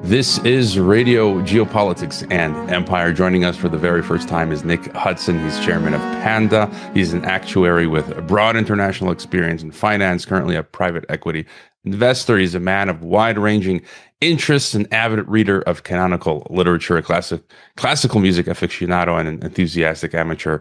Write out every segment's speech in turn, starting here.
This is Radio Geopolitics and Empire. Joining us for the very first time is Nick Hudson. He's chairman of PANDA. He's an actuary with a broad international experience in finance, currently a private equity investor. He's a man of wide-ranging interests, an avid reader of canonical literature, a classical music aficionado, and an enthusiastic amateur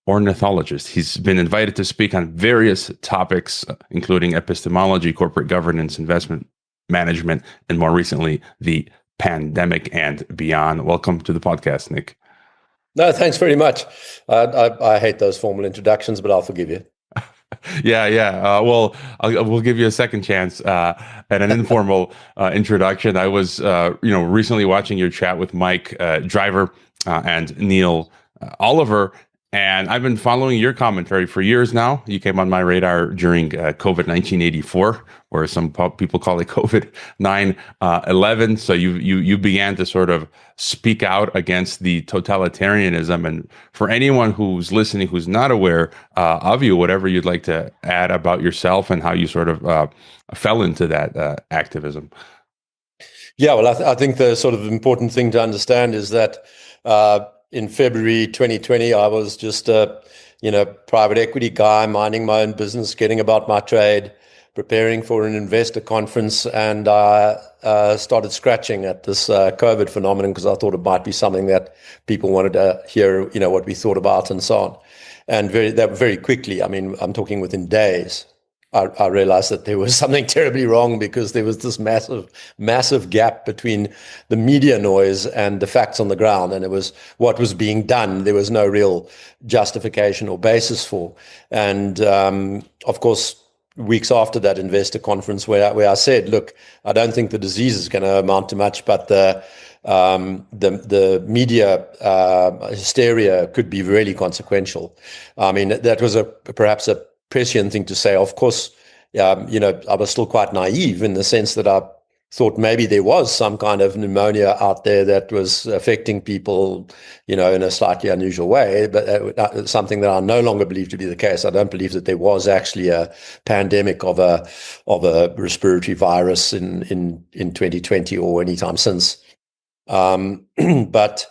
ornithologist. He's been invited to speak on various topics, including epistemology, corporate governance, investment management, and more recently, the pandemic and beyond. Welcome to the podcast, Nick. No, thanks very much. I hate those formal introductions, but I'll forgive you. Yeah. We'll give you a second chance at an informal introduction. I was, recently watching your chat with Mike Driver and Neil Oliver, and I've been following your commentary for years now. You came on my radar during COVID 1984, or some people call it COVID 9/11. So you began to sort of speak out against the totalitarianism. And for anyone who's listening who's not aware of you, whatever you'd like to add about yourself and how you sort of fell into that activism. Yeah, well, I think the sort of important thing to understand is that in February 2020, I was just a private equity guy, minding my own business, getting about my trade, preparing for an investor conference, and I started scratching at this COVID phenomenon because I thought it might be something that people wanted to hear, what we thought about and so on. And very quickly, I mean, I'm talking within days, I realized that there was something terribly wrong because there was this massive gap between the media noise and the facts on the ground, and it was what was being done. There was no real justification or basis for. And of course, weeks after that investor conference, where I said, "Look, I don't think the disease is going to amount to much, but the media hysteria could be really consequential." I mean, that was perhaps a prescient thing to say. Of course, I was still quite naive in the sense that I thought maybe there was some kind of pneumonia out there that was affecting people, in a slightly unusual way, but something that I no longer believe to be the case. I don't believe that there was actually a pandemic of a respiratory virus in 2020 or anytime since. But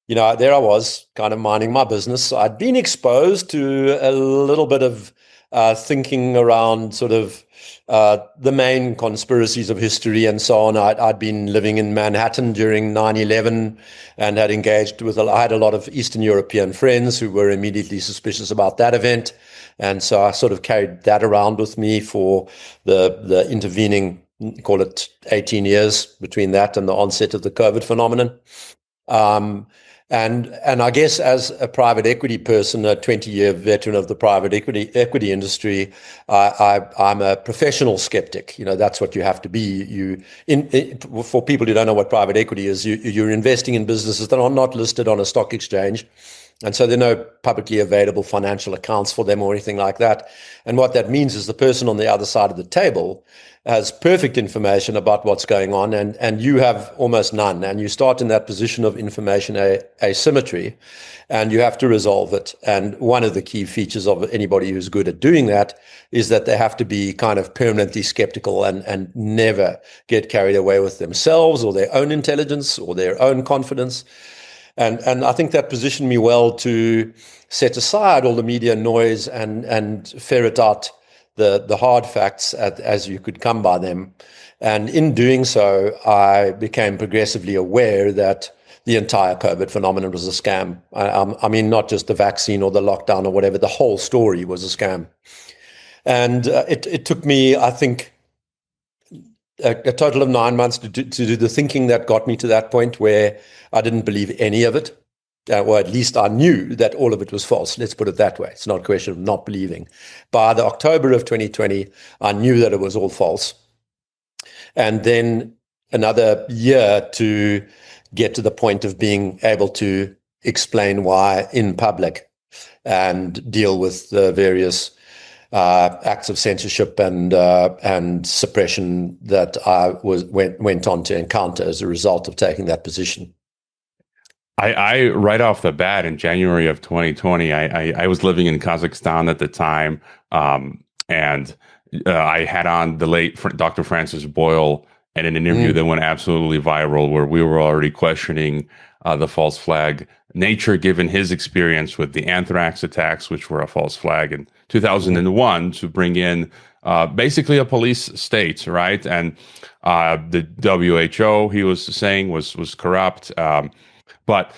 there I was, kind of minding my business. I'd been exposed to a little bit of thinking around sort of the main conspiracies of history and so on. I'd been living in Manhattan during 9/11 and had engaged with, I had a lot of Eastern European friends who were immediately suspicious about that event. And so I sort of carried that around with me for the intervening, call it 18 years between that and the onset of the COVID phenomenon. And I guess as a private equity person, a 20-year veteran of the private equity industry, I'm a professional skeptic. That's what you have to be. For people who don't know what private equity is, you're investing in businesses that are not listed on a stock exchange. And so there are no publicly available financial accounts for them or anything like that. And what that means is the person on the other side of the table has perfect information about what's going on, and you have almost none. And you start in that position of information asymmetry, and you have to resolve it. And one of the key features of anybody who's good at doing that is that they have to be kind of permanently skeptical and never get carried away with themselves or their own intelligence or their own confidence. And I think that positioned me well to set aside all the media noise and ferret out the hard facts as you could come by them. And in doing so, I became progressively aware that the entire COVID phenomenon was a scam. I mean, not just the vaccine or the lockdown or whatever, the whole story was a scam. And it took me, I think, a total of 9 months to do the thinking that got me to that point where I didn't believe any of it. Or at least I knew that all of it was false. Let's put it that way. It's not a question of not believing. By the October of 2020, I knew that it was all false. And then another year to get to the point of being able to explain why in public and deal with the various acts of censorship and suppression that I went on to encounter as a result of taking that position. I right off the bat in January of 2020, I was living in Kazakhstan at the time, and I had on the late Dr. Francis Boyle and an interview that went absolutely viral where we were already questioning the false flag nature, given his experience with the anthrax attacks, which were a false flag in 2001, to bring in basically a police state, right? And the WHO, he was saying, was corrupt. But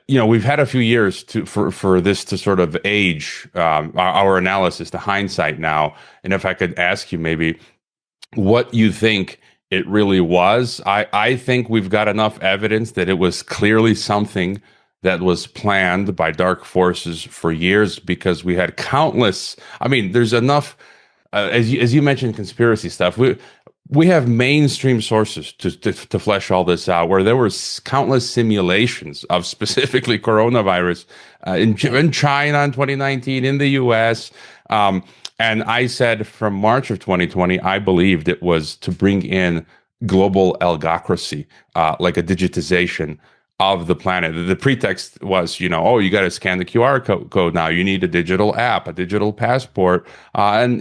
we've had a few years for this to sort of age our analysis, the hindsight now. And if I could ask you maybe what you think it really was, I think we've got enough evidence that it was clearly something that was planned by dark forces for years, because we had countless. I mean, there's enough, as you mentioned, conspiracy stuff. We have mainstream sources to flesh all this out, where there were countless simulations of specifically coronavirus in China in 2019, in the US. And I said from March of 2020, I believed it was to bring in global algocracy, like a digitization of the planet. The pretext was, you got to scan the QR code now. You need a digital app, a digital passport. And,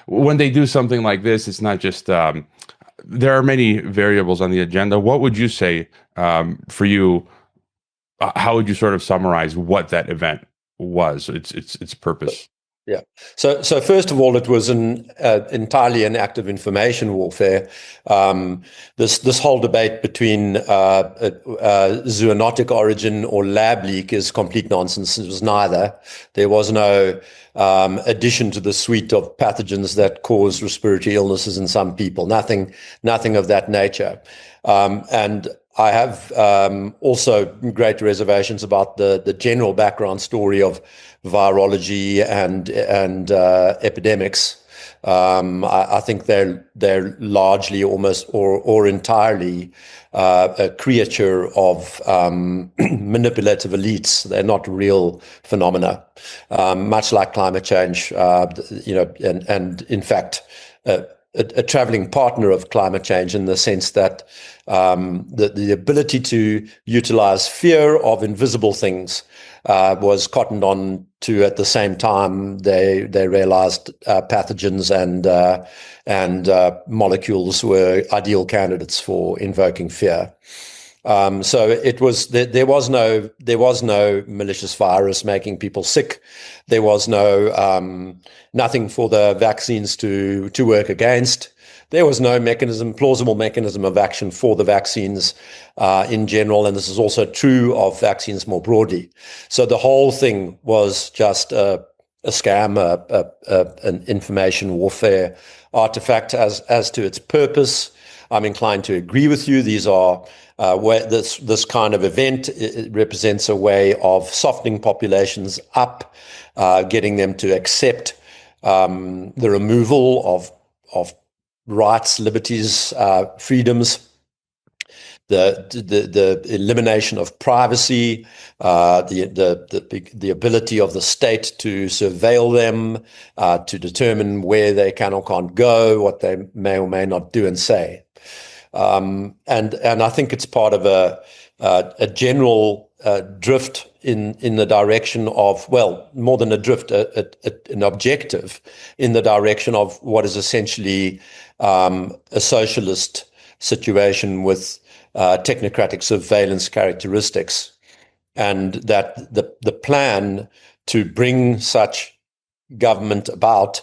when they do something like this, it's not just, there are many variables on the agenda. What would you say for you? How would you sort of summarize what that event was, its purpose? Yeah. So first of all, it was entirely an act of information warfare. This whole debate between zoonotic origin or lab leak is complete nonsense. It was neither. There was no addition to the suite of pathogens that cause respiratory illnesses in some people. Nothing of that nature. And I have also great reservations about the general background story of virology and epidemics. I think they're largely, almost or entirely, a creature of manipulative elites. They're not real phenomena, much like climate change. And in fact, a traveling partner of climate change, in the sense that the ability to utilize fear of invisible things was cottoned on to. At the same time, they realized pathogens and molecules were ideal candidates for invoking fear. So it was there was no malicious virus making people sick. There was nothing for the vaccines to work against. There was no plausible mechanism of action for the vaccines in general, and this is also true of vaccines more broadly. So the whole thing was just a scam, an information warfare artifact. As to its purpose, I'm inclined to agree with you. These are this kind of event, it represents a way of softening populations up, getting them to accept the removal of rights, liberties, freedoms, the elimination of privacy, the ability of the state to surveil them, to determine where they can or can't go, what they may or may not do and say. And I think it's part of a general drift in the direction of, well, more than a drift, an objective in the direction of what is essentially a socialist situation with technocratic surveillance characteristics, and that the plan to bring such government about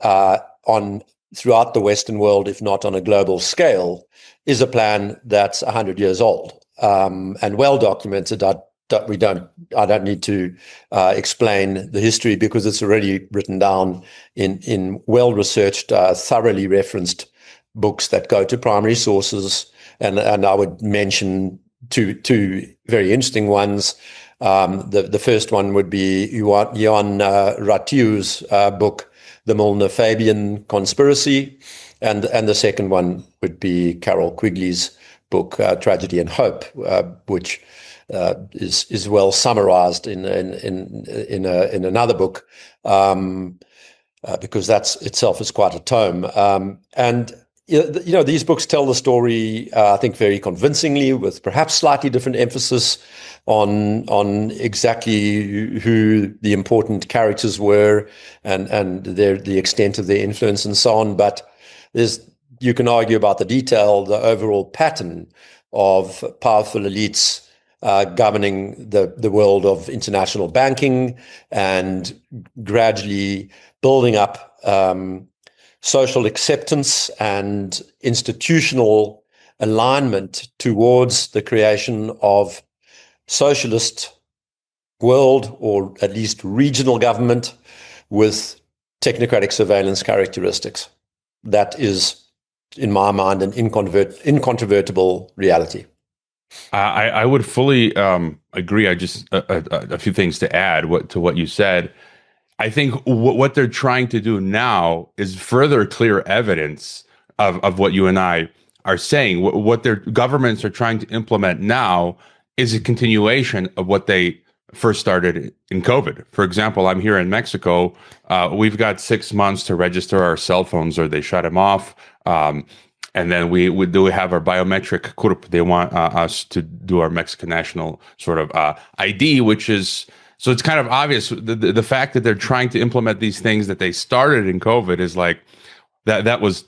throughout the Western world, if not on a global scale, is a plan that's 100 years old and well documented. I don't need to explain the history, because it's already written down in well-researched, thoroughly referenced books that go to primary sources. And I would mention two very interesting ones. The first one would be Johan Ratiu's book, The Milner-Fabian Conspiracy, and the second one would be Carol Quigley's book, Tragedy and Hope, which is well summarized in another book, because that's itself is quite a tome. And these books tell the story, I think, very convincingly, with perhaps slightly different emphasis on exactly who the important characters were and the extent of their influence and so on. But there's you can argue about the detail, the overall pattern of powerful elites governing the world of international banking and gradually building up social acceptance and institutional alignment towards the creation of socialist world, or at least regional government, with technocratic surveillance characteristics. That is, in my mind, an incontrovertible reality. I would fully agree. I just a few things to add to what you said. I think what they're trying to do now is further clear evidence of what you and I are saying. What their governments are trying to implement now is a continuation of what they first started in COVID. For example, I'm here in Mexico. We've got 6 months to register our cell phones, or they shut them off. And then we have our biometric CURP. They want us to do our Mexican national sort of ID, which is, so it's kind of obvious. The fact that they're trying to implement these things that they started in COVID is like, that was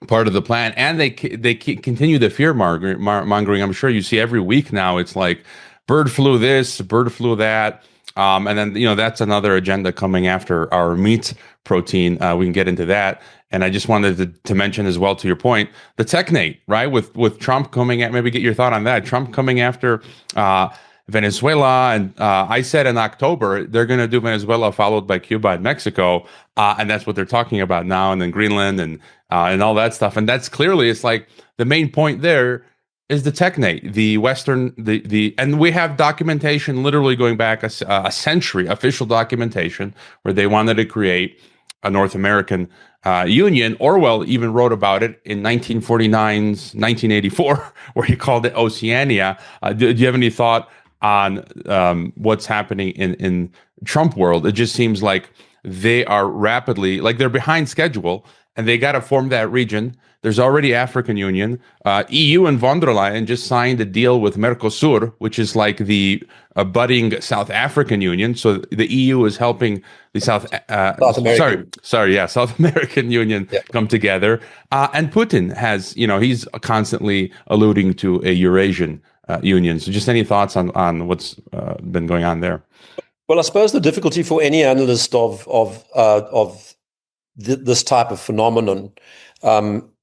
part of the plan. And they continue the fear mongering. I'm sure you see every week now, it's like bird flu this, bird flu that. And then, that's another agenda coming after our meat protein. We can get into that. And I just wanted to mention as well, to your point, the technate, right? With Trump coming at, maybe get your thought on that. Trump coming after Venezuela. And I said in October, they're going to do Venezuela followed by Cuba and Mexico. And that's what they're talking about now. And then Greenland and all that stuff. And that's clearly, it's like the main point there is the technate, the Western, and we have documentation literally going back a century, official documentation, where they wanted to create a North American union. Orwell even wrote about it in 1949's 1984, where he called it Oceania. Do you have any thought on what's happening in Trump world? It just seems like they are rapidly, like they're behind schedule, and they got to form that region. There's already African Union. EU and von der Leyen just signed a deal with Mercosur, which is like the budding South African Union. So the EU is helping the South American. South American Union come together. And Putin has, he's constantly alluding to a Eurasian union. So just any thoughts on what's been going on there? Well, I suppose the difficulty for any analyst of this type of phenomenon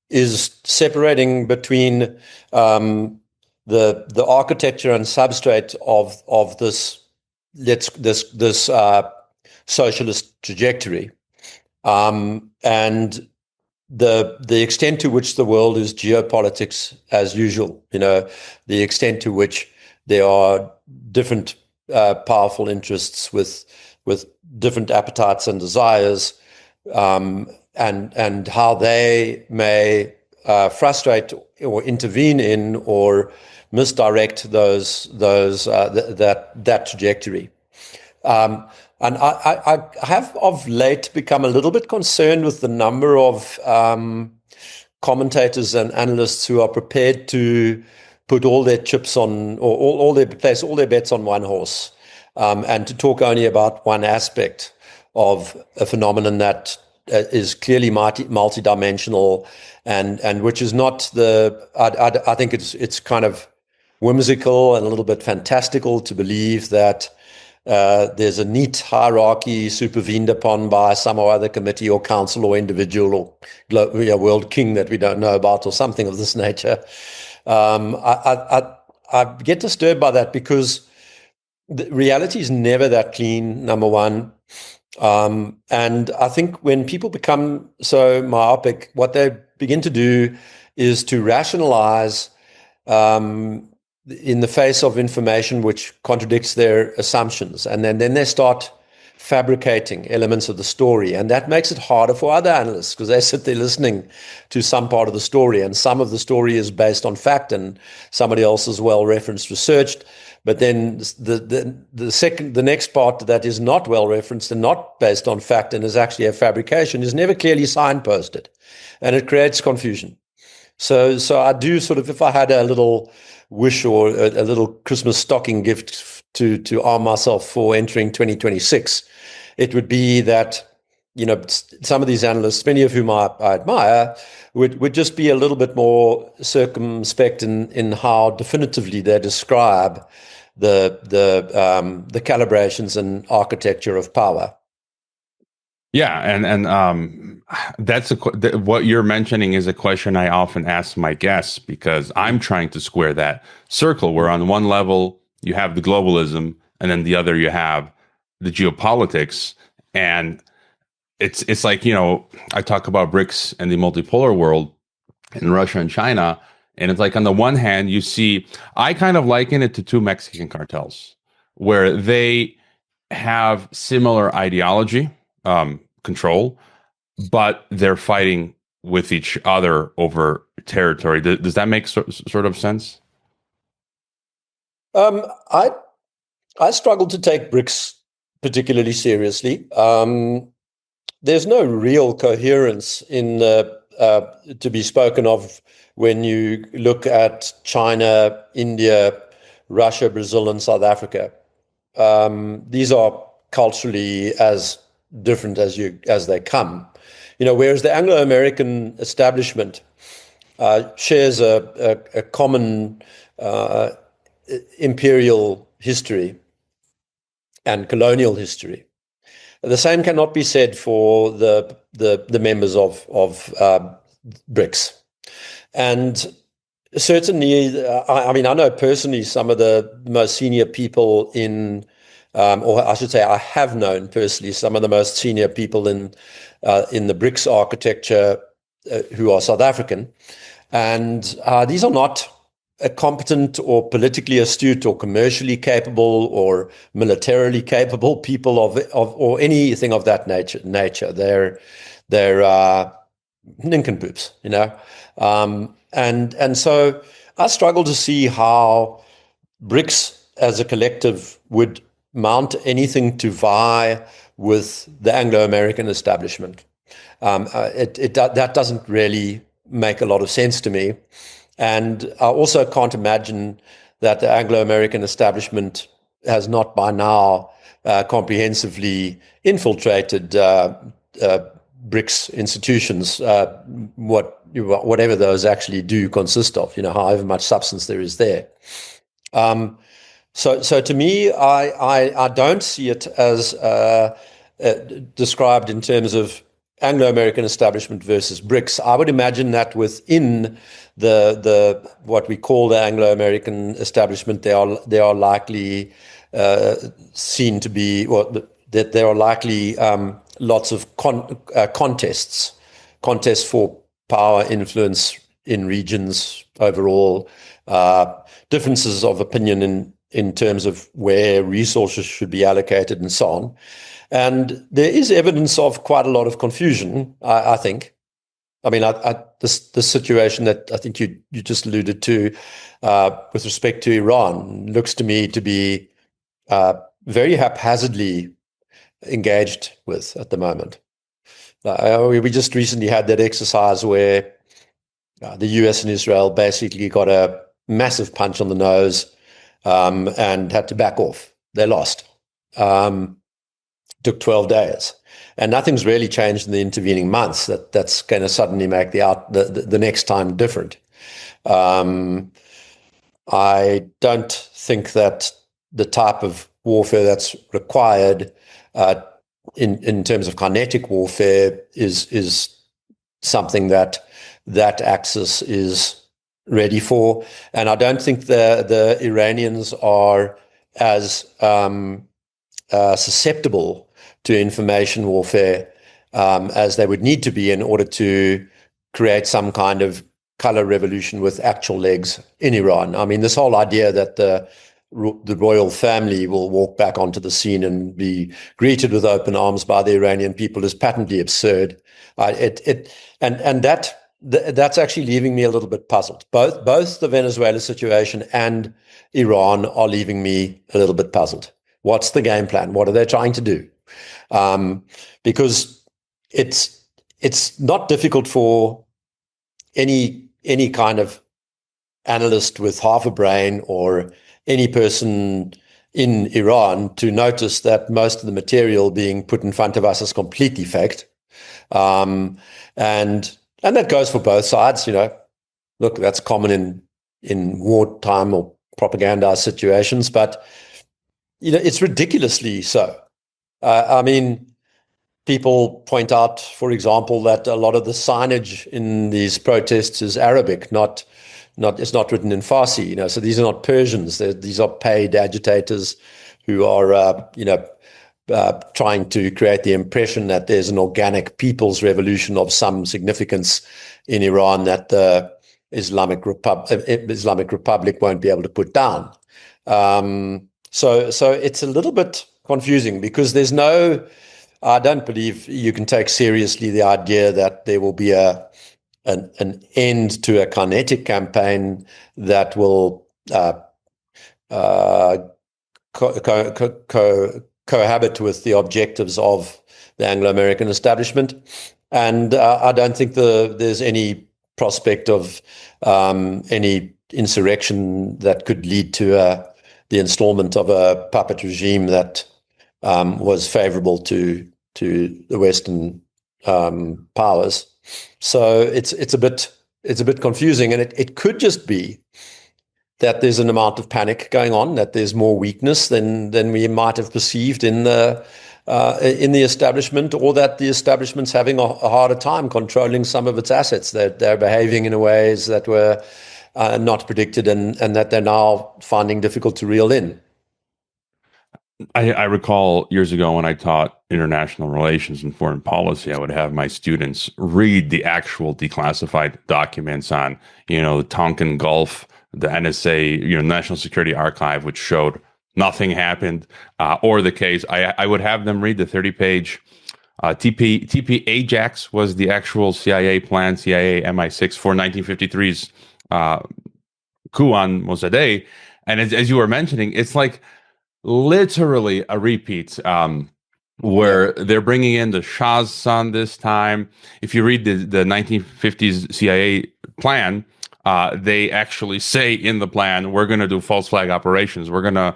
is separating between the architecture and substrate of this socialist trajectory, and the extent to which the world is geopolitics as usual. The extent to which there are different powerful interests with different appetites and desires. And how they may frustrate or intervene in or misdirect that trajectory. And I have of late become a little bit concerned with the number of commentators and analysts who are prepared to put all their chips on, or place all their bets on one horse, and to talk only about one aspect of a phenomenon that is clearly multidimensional, and which is not I think it's kind of whimsical and a little bit fantastical to believe that there's a neat hierarchy supervened upon by some or other committee or council or individual or world king that we don't know about, or something of this nature. I get disturbed by that, because the reality is never that clean, number one. And I think when people become so myopic, what they begin to do is to rationalize in the face of information which contradicts their assumptions. And then they start fabricating elements of the story. And that makes it harder for other analysts, because they sit there listening to some part of the story, and some of the story is based on fact and somebody else is well referenced, researched. But then the next part that is not well referenced and not based on fact and is actually a fabrication is never clearly signposted, and it creates confusion. So I do sort of, if I had a little wish or a little Christmas stocking gift to arm myself for entering 2026, it would be that some of these analysts, many of whom I admire, would just be a little bit more circumspect in how definitively they describe the calibrations and architecture of power. Yeah, and that's what you're mentioning is a question I often ask my guests, because I'm trying to square that circle where on one level you have the globalism and then the other you have the geopolitics. And it's like, I talk about BRICS and the multipolar world in Russia and China, and it's like on the one hand you see, I kind of liken it to two Mexican cartels where they have similar ideology, control, but they're fighting with each other over territory. Does that make sort of sense? I struggle to take BRICS particularly seriously. There's no real coherence in to be spoken of when you look at China, India, Russia, Brazil, and South Africa. These are culturally as different as they come. Whereas the Anglo-American establishment shares a common imperial history and colonial history. The same cannot be said for the members of BRICS. And certainly, I know personally some of the most senior people or I should say, I have known personally some of the most senior people in the BRICS architecture who are South African. And these are not competent or politically astute or commercially capable or militarily capable people or anything of that nature. They're nincompoops, and so I struggle to see how BRICS as a collective would mount anything to vie with the Anglo-American establishment. That doesn't really make a lot of sense to me. And I also can't imagine that the Anglo-American establishment has not by now comprehensively infiltrated BRICS institutions, whatever those actually do consist of, however much substance there is there. So to me, I don't see it as described in terms of Anglo-American establishment versus BRICS. I would imagine that within the what we call the Anglo-American establishment, they are likely seen to be, that there are likely lots of contests for power, influence in regions overall, differences of opinion in terms of where resources should be allocated and so on. And there is evidence of quite a lot of confusion, I think. I mean, this situation that I think you just alluded to with respect to Iran looks to me to be very haphazardly engaged with at the moment. We just recently had that exercise where the US and Israel basically got a massive punch on the nose and had to back off. They lost. Took 12 days. And nothing's really changed in the intervening months that's going to suddenly make the next time different. I don't think that the type of warfare that's required in terms of kinetic warfare is something that axis is ready for. And I don't think the Iranians are as susceptible to information warfare as they would need to be in order to create some kind of color revolution with actual legs in Iran. I mean, this whole idea that the royal family will walk back onto the scene and be greeted with open arms by the Iranian people is patently absurd. And that's actually leaving me a little bit puzzled. Both the Venezuela situation and Iran are leaving me a little bit puzzled. What's the game plan? What are they trying to do? Because it's not difficult for any kind of analyst with half a brain or any person in Iran to notice that most of the material being put in front of us is completely faked. And that goes for both sides. Look, that's common in wartime or propaganda situations, but it's ridiculously so. I mean, people point out, for example, that a lot of the signage in these protests is Arabic, it's not written in Farsi. So these are not Persians. These are paid agitators who are, trying to create the impression that there's an organic people's revolution of some significance in Iran that the Islamic Republic won't be able to put down. So it's a little bit confusing because I don't believe you can take seriously the idea that there will be an end to a kinetic campaign that will cohabit with the objectives of the Anglo-American establishment. And I don't think there's any prospect of any insurrection that could lead to the installment of a puppet regime that was favorable to the Western powers. So it's a bit confusing, and it could just be that there's an amount of panic going on, that there's more weakness than we might have perceived in the establishment, or that the establishment's having a harder time controlling some of its assets. They're behaving in ways that were not predicted, and that they're now finding difficult to reel in. I recall years ago when I taught international relations and foreign policy, I would have my students read the actual declassified documents on, the Tonkin Gulf, the NSA, National Security Archive, which showed nothing happened, or the case. I would have them read the 30-page TP Ajax was the actual CIA plan, CIA MI6 for 1953's coup on Mossadegh. And as you were mentioning, it's like literally a repeat, where they're bringing in the Shah's son this time. If you read the 1950s CIA plan, they actually say in the plan, we're going to do false flag operations. We're going to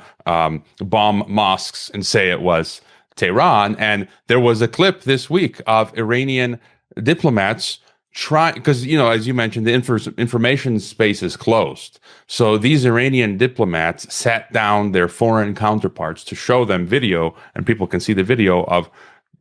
bomb mosques and say it was Tehran. And there was a clip this week of Iranian diplomats trying, because, as you mentioned, the information space is closed. So these Iranian diplomats sat down their foreign counterparts to show them video, and people can see the video of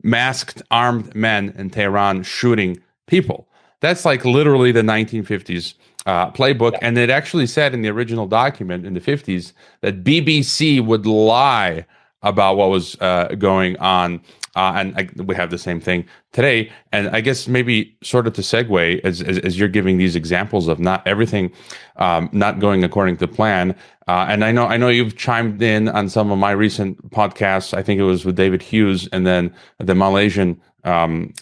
masked armed men in Tehran shooting people. That's like literally the 1950s playbook. And it actually said in the original document in the 50s that BBC would lie about what was going on. We have the same thing today. And I guess maybe sort of to segue, as you're giving these examples of not everything not going according to plan. And I know you've chimed in on some of my recent podcasts. I think it was with David Hughes, and then the Malaysian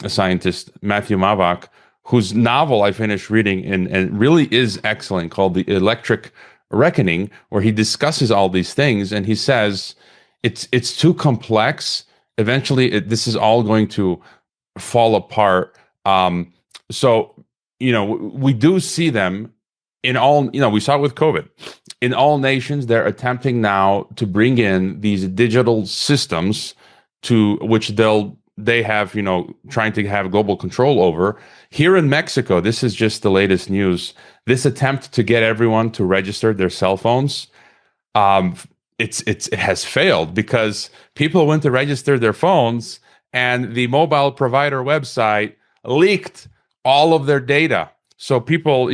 scientist Matthew Mavak, whose novel I finished reading and really is excellent, called The Electric Reckoning, where he discusses all these things. And he says it's too complex. Eventually, this is all going to fall apart. So, we do see them in all, we saw it with COVID. In all nations, they're attempting now to bring in these digital systems to which they have, trying to have global control over. Here in Mexico, this is just the latest news. This attempt to get everyone to register their cell phones, it has failed because people went to register their phones and the mobile provider website leaked all of their data. So people,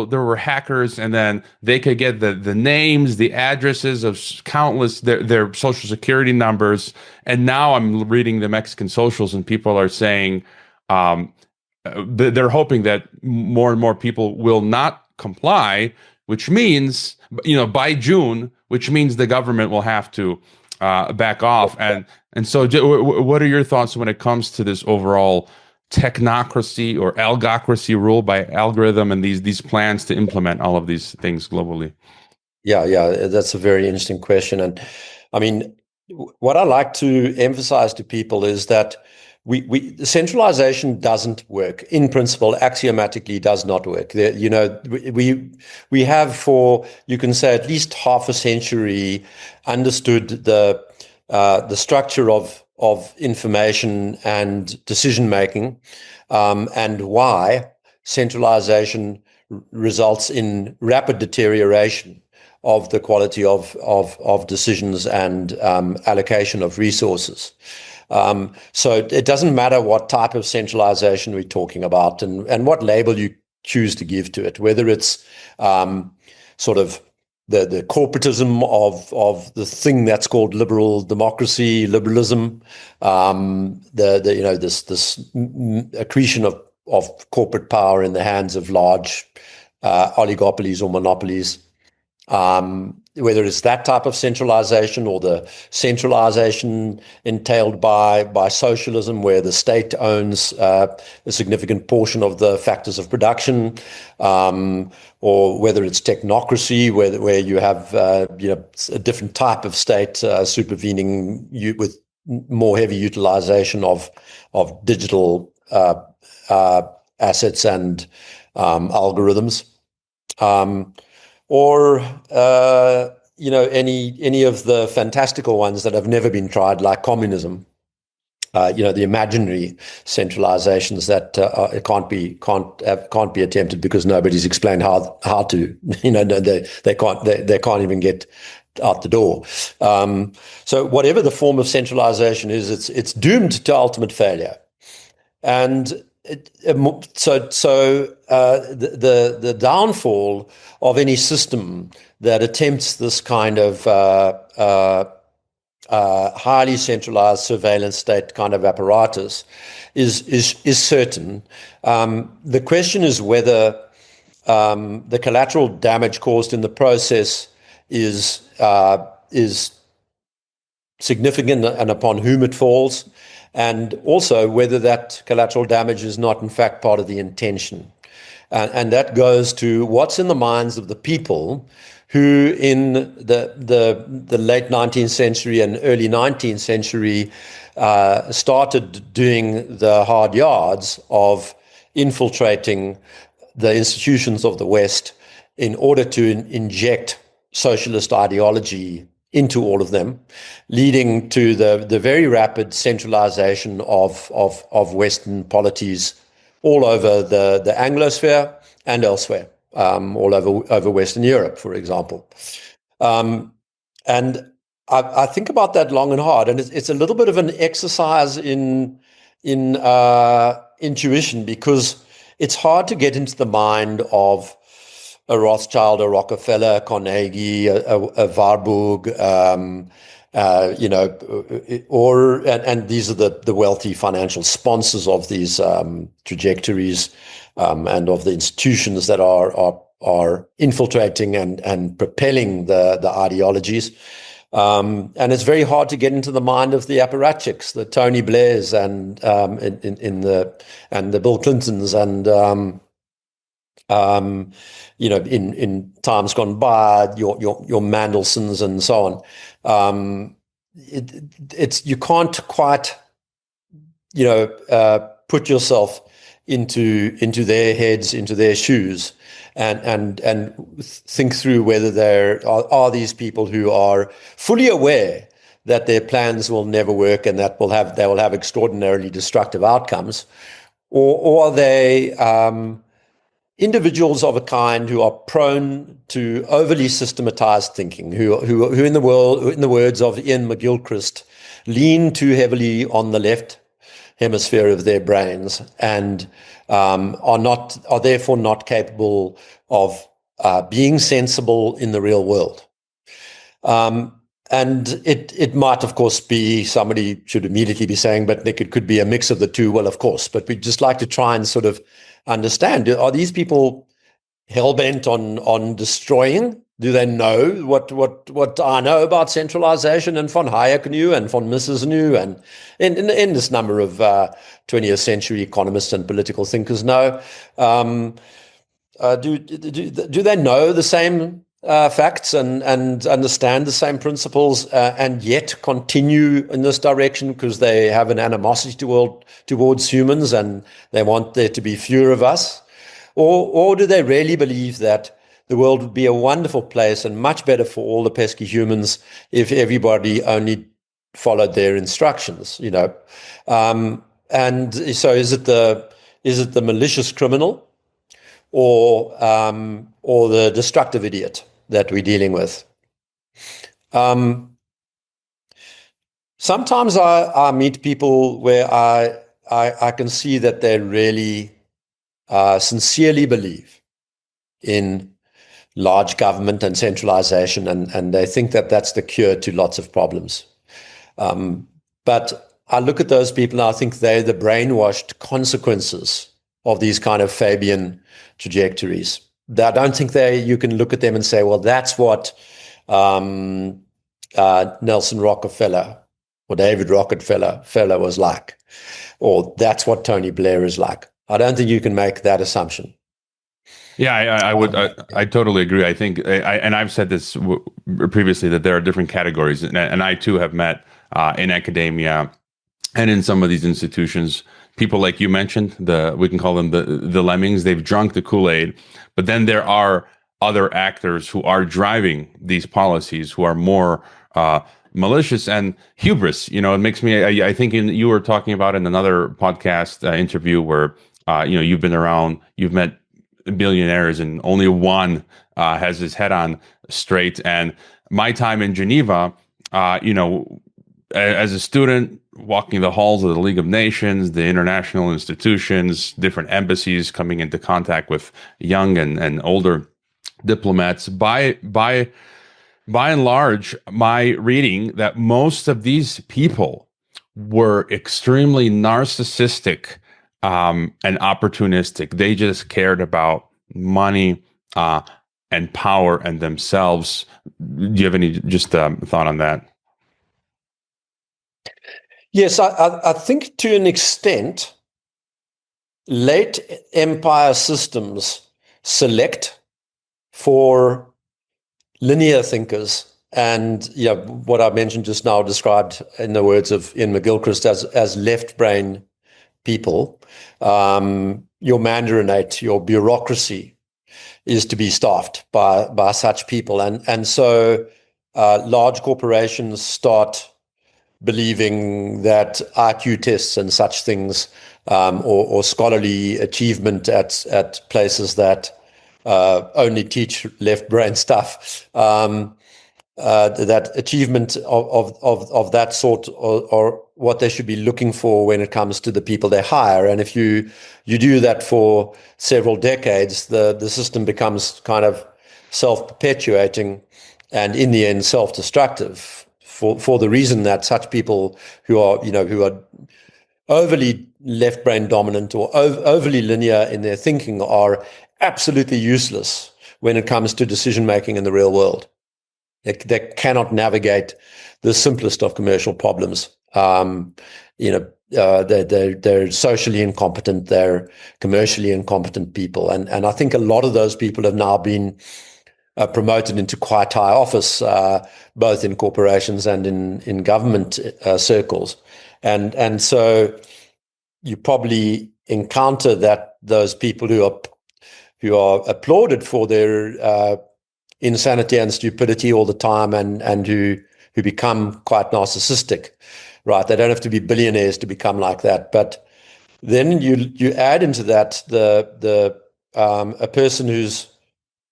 there were hackers, and then they could get the names, the addresses of countless, their social security numbers. And now I'm reading the Mexican socials, and people are saying they're hoping that more and more people will not comply, which means, by June, which means the government will have to back off. And so what are your thoughts when it comes to this overall technocracy or algocracy rule by algorithm and these plans to implement all of these things globally? Yeah, that's a very interesting question. And I mean, what I like to emphasize to people is that centralization doesn't work in principle. Axiomatically, does not work. We have for, you can say, at least half a century understood the structure of information and decision making, and why centralization results in rapid deterioration of the quality of decisions and allocation of resources. So it doesn't matter what type of centralization we're talking about and what label you choose to give to it, whether it's sort of the corporatism of the thing that's called liberal democracy, liberalism, this accretion of corporate power in the hands of large oligopolies or monopolies. Whether it's that type of centralization or the centralization entailed by socialism, where the state owns a significant portion of the factors of production, or whether it's technocracy, where you have a different type of state supervening with more heavy utilization of digital assets and algorithms. Or any of the fantastical ones that have never been tried, like communism. The imaginary centralizations that can't be attempted because nobody's explained how to. They can't even get out the door. So whatever the form of centralization is, it's doomed to ultimate failure. And the downfall of any system that attempts this kind of highly centralized surveillance state kind of apparatus is certain. The question is whether the collateral damage caused in the process is significant and upon whom it falls, and also whether that collateral damage is not in fact part of the intention. And that goes to what's in the minds of the people who in the late 19th century and early 19th century started doing the hard yards of infiltrating the institutions of the West in order to inject socialist ideology into all of them, leading to the very rapid centralization of Western polities all over the Anglosphere and elsewhere, all over Western Europe, for example. And I think about that long and hard, and it's a little bit of an exercise in intuition, because it's hard to get into the mind of a Rothschild, a Rockefeller, Carnegie, a Warburg, and these are the wealthy financial sponsors of these trajectories, and of the institutions that are infiltrating and propelling the ideologies. And it's very hard to get into the mind of the apparatchiks, the Tony Blairs and the Bill Clintons and in times gone by, your Mandelsons and so on. You can't quite, put yourself into their heads, into their shoes, and think through whether there are these people who are fully aware that their plans will never work and that they will have extraordinarily destructive outcomes, or are they individuals of a kind who are prone to overly systematized thinking, who in the words of Ian McGilchrist, lean too heavily on the left hemisphere of their brains, and are therefore not capable of being sensible in the real world. And it might, of course, be, somebody should immediately be saying, but Nick, it could be a mix of the two. Well, of course, but we'd just like to try and sort of understand, are these people hell-bent on destroying? Do they know what I know about centralization, and von Hayek knew, and von Mises knew, and in this number of 20th century economists and political thinkers know? Do they know the same facts and understand the same principles, and yet continue in this direction because they have an animosity towards humans and they want there to be fewer of us? Or do they really believe that the world would be a wonderful place and much better for all the pesky humans if everybody only followed their instructions? And so is it the malicious criminal or the destructive idiot that we're dealing with? Sometimes I meet people where I can see that they really sincerely believe in large government and centralization, and they think that that's the cure to lots of problems. But I look at those people and I think they're the brainwashed consequences of these kind of Fabian trajectories. I don't think you can look at them and say, well, that's what Nelson Rockefeller or David Rockefeller was like, or that's what Tony Blair is like. I don't think you can make that assumption. Yeah, I totally agree. I think, and I've said this previously, that there are different categories, and I too have met in academia and in some of these institutions people like you mentioned. We can call them the lemmings. They've drunk the Kool-Aid, but then there are other actors who are driving these policies who are more malicious and hubris. It makes me. I think you were talking about in another podcast interview where you've been around, you've met billionaires, and only one has his head on straight. And my time in Geneva, as a student, walking the halls of the League of Nations, the international institutions, different embassies, coming into contact with young and older diplomats, by and large, my reading that most of these people were extremely narcissistic and opportunistic. They just cared about money and power and themselves. Do you have any thought on that? Yes, I think to an extent, late empire systems select for linear thinkers, and what I mentioned just now, described in the words of Ian McGilchrist as left brain people. Your mandarinate, your bureaucracy is to be staffed by such people, and so large corporations start believing that IQ tests and such things, or scholarly achievement at places that only teach left brain stuff, that achievement of that sort, or what they should be looking for when it comes to the people they hire. And if you do that for several decades, the system becomes kind of self-perpetuating and in the end self-destructive, for the reason that such people who are overly left brain dominant or overly linear in their thinking are absolutely useless when it comes to decision making in the real world. They cannot navigate the simplest of commercial problems. They're socially incompetent. They're commercially incompetent people, and I think a lot of those people have now been promoted into quite high office, both in corporations and in government circles, and so you probably encounter that those people who are applauded for their insanity and stupidity all the time, and who become quite narcissistic, right? They don't have to be billionaires to become like that, but then you add into that a person who's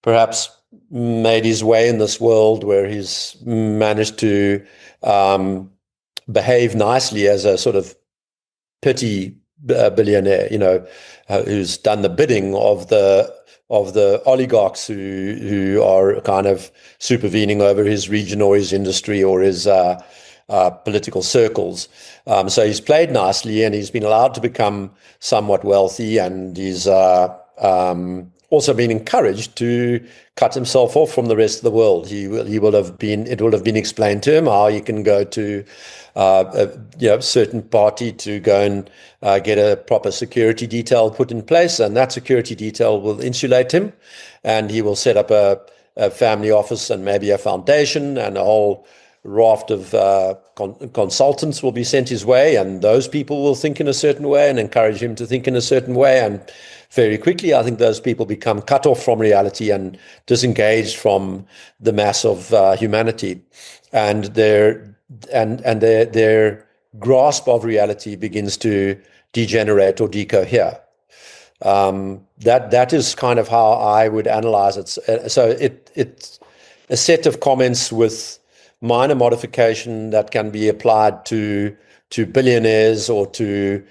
perhaps made his way in this world, where he's managed to behave nicely as a sort of petty billionaire, who's done the bidding of the oligarchs who are kind of supervening over his region or his industry or his political circles. So he's played nicely, and he's been allowed to become somewhat wealthy, and he's also been encouraged to cut himself off from the rest of the world. It will have been explained to him how he can go to a certain party to go and get a proper security detail put in place, and that security detail will insulate him, and he will set up a family office and maybe a foundation, and a whole raft of consultants will be sent his way, and those people will think in a certain way and encourage him to think in a certain way. And very quickly, I think those people become cut off from reality and disengaged from the mass of humanity, and their grasp of reality begins to degenerate or decohere. That is kind of how I would analyze it. So it's a set of comments with minor modification that can be applied to billionaires or to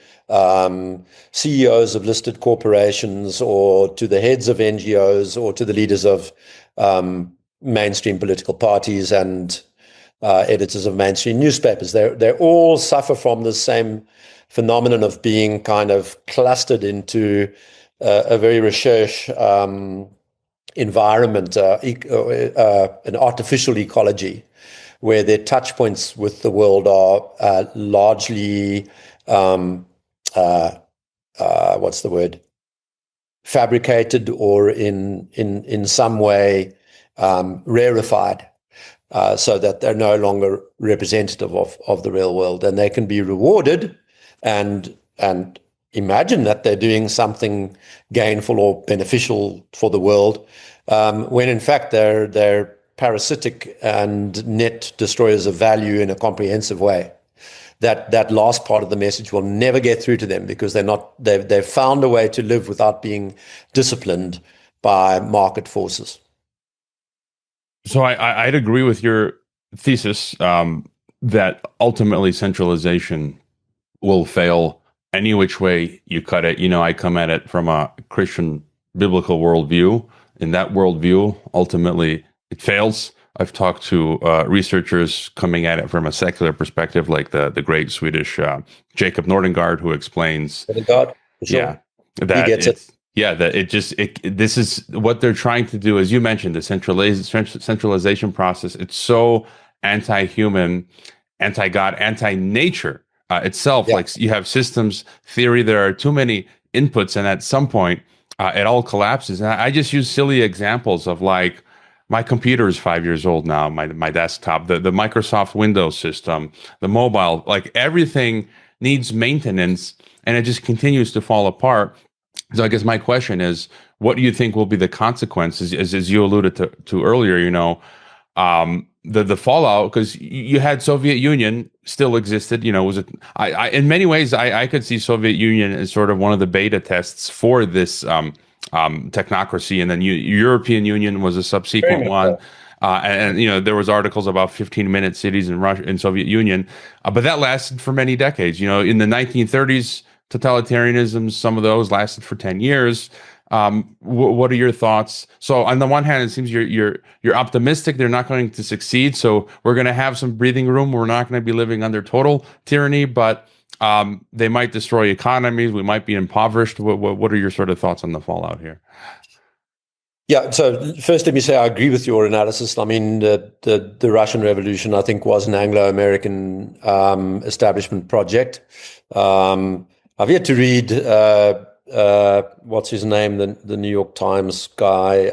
CEOs of listed corporations or to the heads of NGOs or to the leaders of mainstream political parties and editors of mainstream newspapers. They all suffer from the same phenomenon of being kind of clustered into a very recherche environment, an artificial ecology, where their touch points with the world are largely, what's the word, fabricated or in some way rarefied, so that they're no longer representative of the real world, and they can be rewarded and imagine that they're doing something gainful or beneficial for the world, when in fact they're parasitic and net destroyers of value in a comprehensive way. That last part of the message will never get through to them because they've found a way to live without being disciplined by market forces. So I'd agree with your thesis that ultimately centralization will fail any which way you cut it. I come at it from a Christian biblical worldview. In that worldview, ultimately, it fails. I've talked to researchers coming at it from a secular perspective, like the great Swedish Jacob Nordengard, who explains, Nordengard, for sure. yeah, that he gets it. Yeah, that this is what they're trying to do, as you mentioned, the centralization process. It's so anti-human, anti-God, anti-nature itself. Yeah. Like you have systems theory, there are too many inputs, and at some point, it all collapses. And I just use silly examples of like, my computer is 5 years old now, my desktop, the Microsoft Windows system, the mobile, like everything needs maintenance, and it just continues to fall apart. So I guess my question is, what do you think will be the consequences, as you alluded to earlier, the fallout, because you had Soviet Union still existed, was it, I in many ways, I could see Soviet Union as sort of one of the beta tests for this technocracy, and then European Union was a subsequent one. And there was articles about 15-minute cities in Russia, in Soviet Union, but that lasted for many decades. In the 1930s, totalitarianism, some of those lasted for 10 years. What are your thoughts? So on the one hand, it seems you're optimistic they're not going to succeed. So we're going to have some breathing room. We're not going to be living under total tyranny, but they might destroy economies. We might be impoverished. What are your sort of thoughts on the fallout here? Yeah. So first, let me say I agree with your analysis. I mean, the Russian Revolution, I think, was an Anglo-American establishment project. I've yet to read what's his name, the New York Times guy,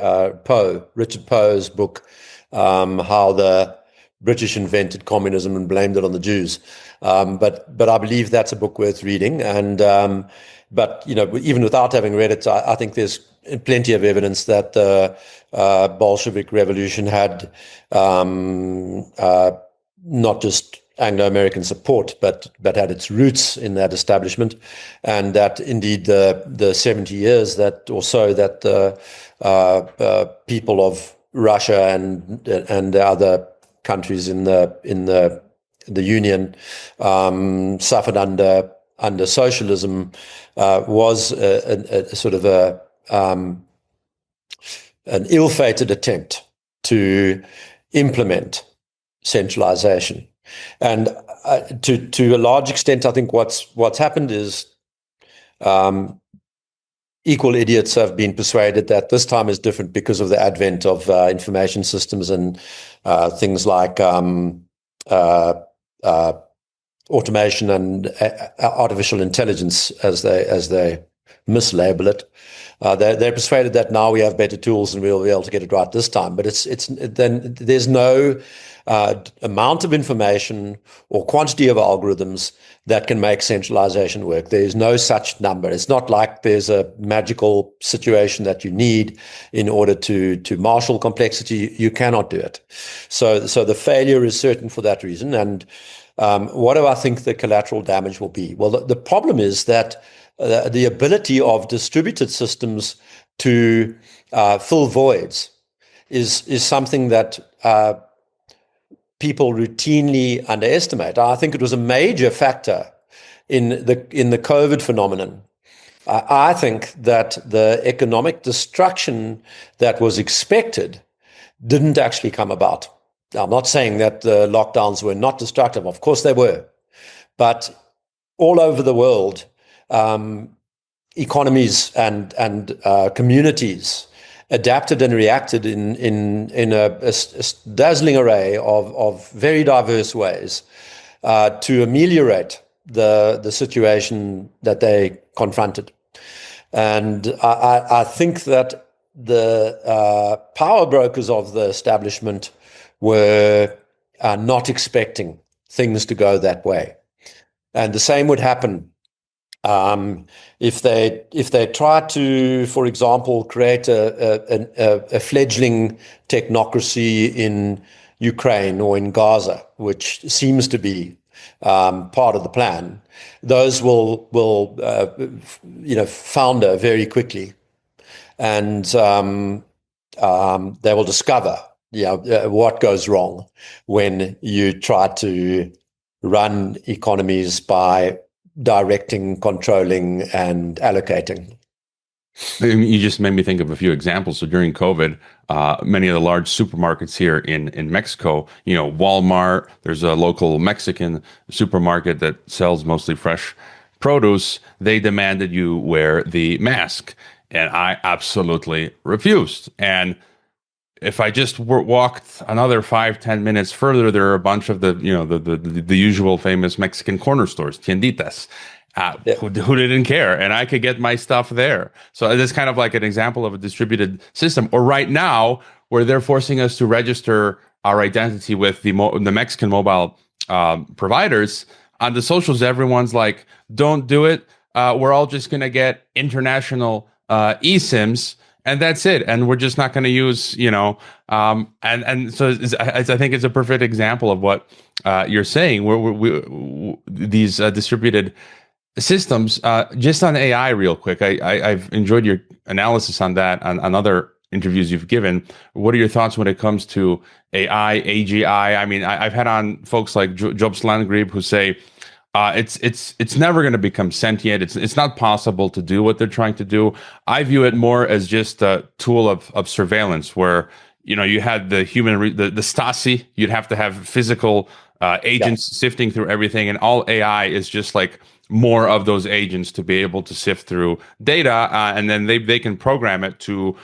Richard Poe's book, how the British invented communism and blamed it on the Jews. But I believe that's a book worth reading. And but even without having read it, I think there's plenty of evidence that the Bolshevik Revolution had not just Anglo-American support, but had its roots in that establishment, and that indeed the 70 years that the people of Russia and the other countries in the Union suffered under socialism was a sort of an ill-fated attempt to implement centralization. And to a large extent, I think what's happened is equal idiots have been persuaded that this time is different because of the advent of information systems and things like automation and artificial intelligence, as they mislabel it. They're persuaded that now we have better tools and we'll be able to get it right this time. But then there's no amount of information or quantity of algorithms that can make centralization work. There is no such number. It's not like there's a magical situation that you need in order to marshal complexity. You cannot do it. So the failure is certain for that reason. And what do I think the collateral damage will be? Well, the problem is that the ability of distributed systems to fill voids is something that people routinely underestimate. I think it was a major factor in the COVID phenomenon. I think that the economic destruction that was expected didn't actually come about. Now, I'm not saying that the lockdowns were not destructive. Of course they were. But all over the world, economies and communities adapted and reacted in a dazzling array of very diverse ways to ameliorate the situation that they confronted. And I think that the power brokers of the establishment were not expecting things to go that way. And the same would happen if they try to, for example, create a fledgling technocracy in Ukraine or in Gaza, which seems to be part of the plan. Those will founder very quickly, and they will discover what goes wrong when you try to run economies by directing, controlling, and allocating. I mean, you just made me think of a few examples. So during COVID, many of the large supermarkets here in Mexico, Walmart, there's a local Mexican supermarket that sells mostly fresh produce. They demanded you wear the mask, and I absolutely refused. And if I just walked another 5-10 minutes further, there are a bunch of the usual famous Mexican corner stores, tienditas, who didn't care, and I could get my stuff there. So it's kind of like an example of a distributed system. Or right now, where they're forcing us to register our identity with the Mexican mobile providers on the socials, everyone's like, "Don't do it. We're all just going to get international eSIMs." And that's it. And we're just not going to use, and so I think it's a perfect example of what you're saying, where these distributed systems, just on AI real quick. I've enjoyed your analysis on that, on other interviews you've given. What are your thoughts when it comes to AI, AGI? I mean, I've had on folks like Job Slandgrib who say, it's never going to become sentient. It's not possible to do what they're trying to do. I view it more as just a tool of surveillance, where you had the human the Stasi. You'd have to have physical agents sifting through everything, and all AI is just like more of those agents to be able to sift through data, and then they can program it to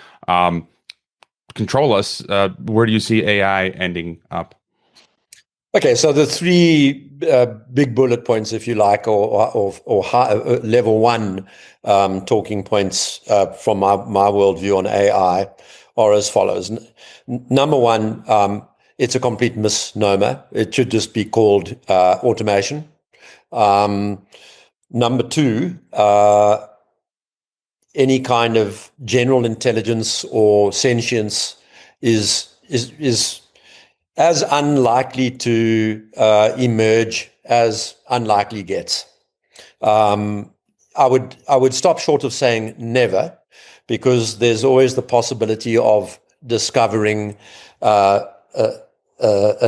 control us. Where do you see AI ending up? Okay, so the three big bullet points, if you like, or level one talking points from my worldview on AI are as follows. Number one, it's a complete misnomer. It should just be called automation. Number two, any kind of general intelligence or sentience is as unlikely to emerge as unlikely gets. I would stop short of saying never, because there's always the possibility of discovering a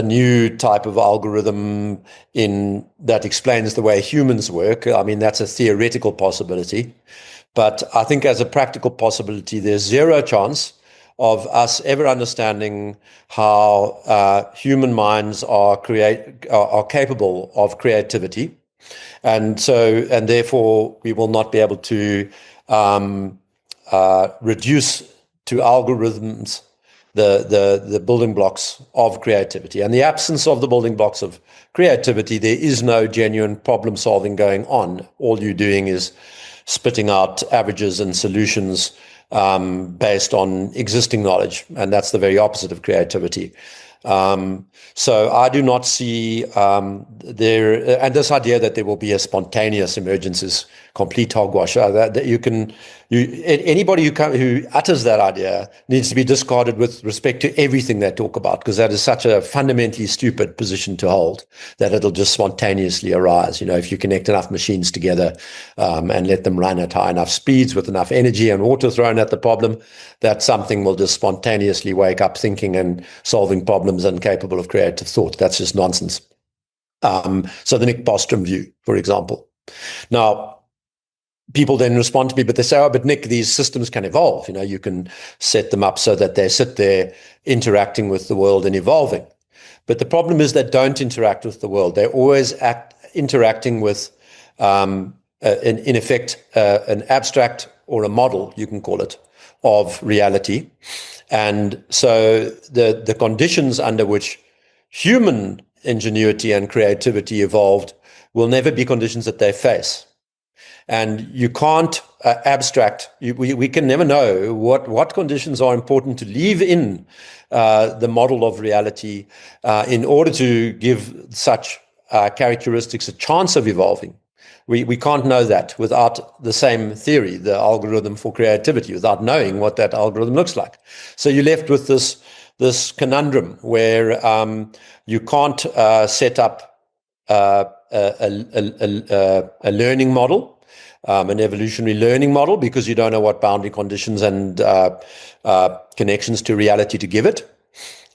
new type of algorithm that explains the way humans work. I mean, that's a theoretical possibility, but I think as a practical possibility, there's zero chance of us ever understanding how human minds are capable of creativity, and therefore we will not be able to reduce to algorithms the building blocks of creativity. And the absence of the building blocks of creativity, there is no genuine problem solving going on. All you're doing is spitting out averages and solutions based on existing knowledge, and that's the very opposite of creativity. So I do not see there, and this idea that there will be a spontaneous emergence is complete hogwash. That anybody who utters that idea needs to be discarded with respect to everything they talk about, because that is such a fundamentally stupid position to hold, that it'll just spontaneously arise. If you connect enough machines together and let them run at high enough speeds with enough energy and water thrown at the problem, that something will just spontaneously wake up thinking and solving problems and capable of creative thought. That's just nonsense. So the Nick Bostrom view, for example. Now, people then respond to me, but they say, oh, but Nick, these systems can evolve. You can set them up so that they sit there interacting with the world and evolving. But the problem is they don't interact with the world. They're always interacting with, in effect, an abstract or a model, you can call it, of reality. And so the conditions under which human ingenuity and creativity evolved will never be conditions that they face. And you can't abstract. We can never know what conditions are important to leave in the model of reality in order to give such characteristics a chance of evolving. We can't know that without the same theory, the algorithm for creativity, without knowing what that algorithm looks like. So you're left with this conundrum where you can't set up a learning model, an evolutionary learning model, because you don't know what boundary conditions and connections to reality to give it.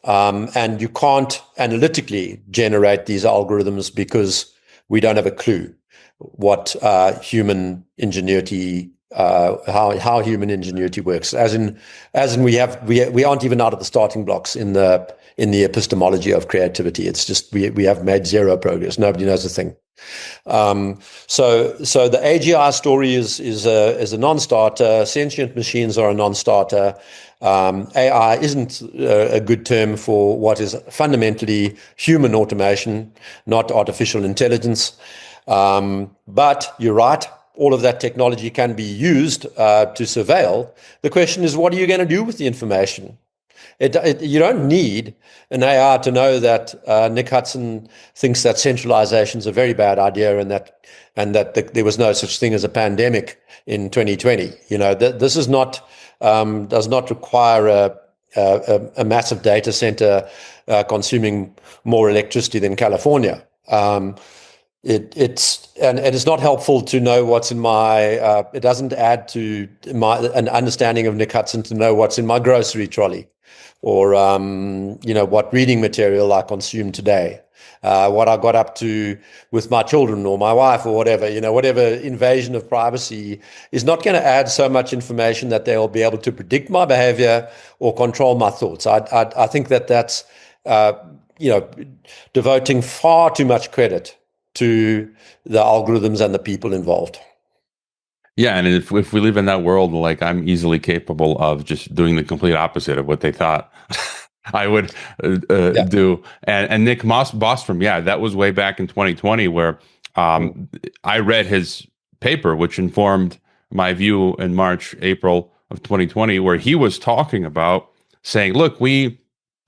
And you can't analytically generate these algorithms because we don't have a clue what human ingenuity, how human ingenuity works. As in we aren't even out of the starting blocks in the epistemology of creativity. It's just we have made zero progress. Nobody knows a thing. So the AGI story is a non-starter. Sentient machines are a non-starter. AI isn't a good term for what is fundamentally human automation, not artificial intelligence. But you're right. All of that technology can be used to surveil. The question is, what are you going to do with the information? You don't need an AI to know that Nick Hudson thinks that centralization is a very bad idea, and that there was no such thing as a pandemic in 2020. This is not does not require a massive data center consuming more electricity than California. It's not helpful to know what's in my. It doesn't add to an understanding of Nick Hudson to know what's in my grocery trolley, or what reading material I consume today, what I got up to with my children or my wife or whatever. Whatever invasion of privacy is not going to add so much information that they'll be able to predict my behavior or control my thoughts. I think that's devoting far too much credit to the algorithms and the people involved. Yeah, and if we live in that world, like, I'm easily capable of just doing the complete opposite of what they thought I would do. And Nick Bostrom, that was way back in 2020, where I read his paper, which informed my view in April of 2020, where he was talking about saying, look, we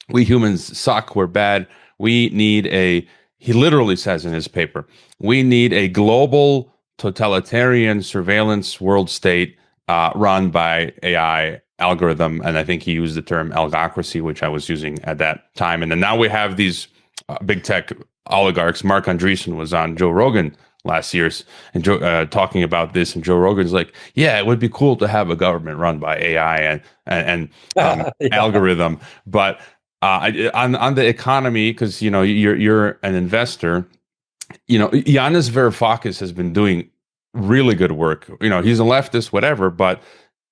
humans suck, we're bad, we need he literally says in his paper, we need a global totalitarian surveillance world state run by AI algorithm. And I think he used the term algocracy, which I was using at that time. And then now we have these big tech oligarchs. Mark Andreessen was on Joe Rogan last year and talking about this. And Joe Rogan's like, yeah, it would be cool to have a government run by AI and algorithm. But on the economy, because you're an investor, Yanis Varoufakis has been doing really good work. He's a leftist, whatever, but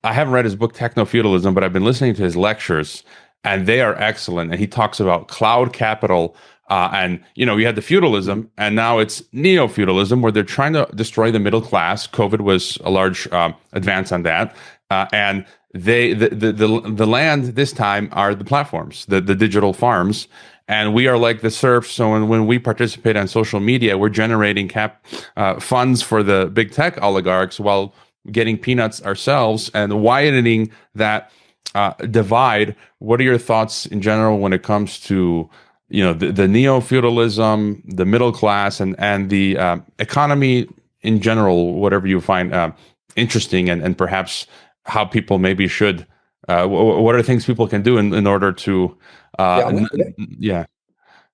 I haven't read his book Techno-Feudalism, but I've been listening to his lectures, and they are excellent. And he talks about cloud capital, and we had the feudalism, and now it's neo-feudalism, where they're trying to destroy the middle class. COVID was a large advance on that, and the land this time are the platforms, the digital farms, and we are like the serfs. So when we participate on social media, we're generating funds for the big tech oligarchs, while getting peanuts ourselves and widening that divide. What are your thoughts in general when it comes to the neo-feudalism, the middle class, and the economy in general, whatever you find interesting, and perhaps how people maybe should, what are things people can do in order to, yeah.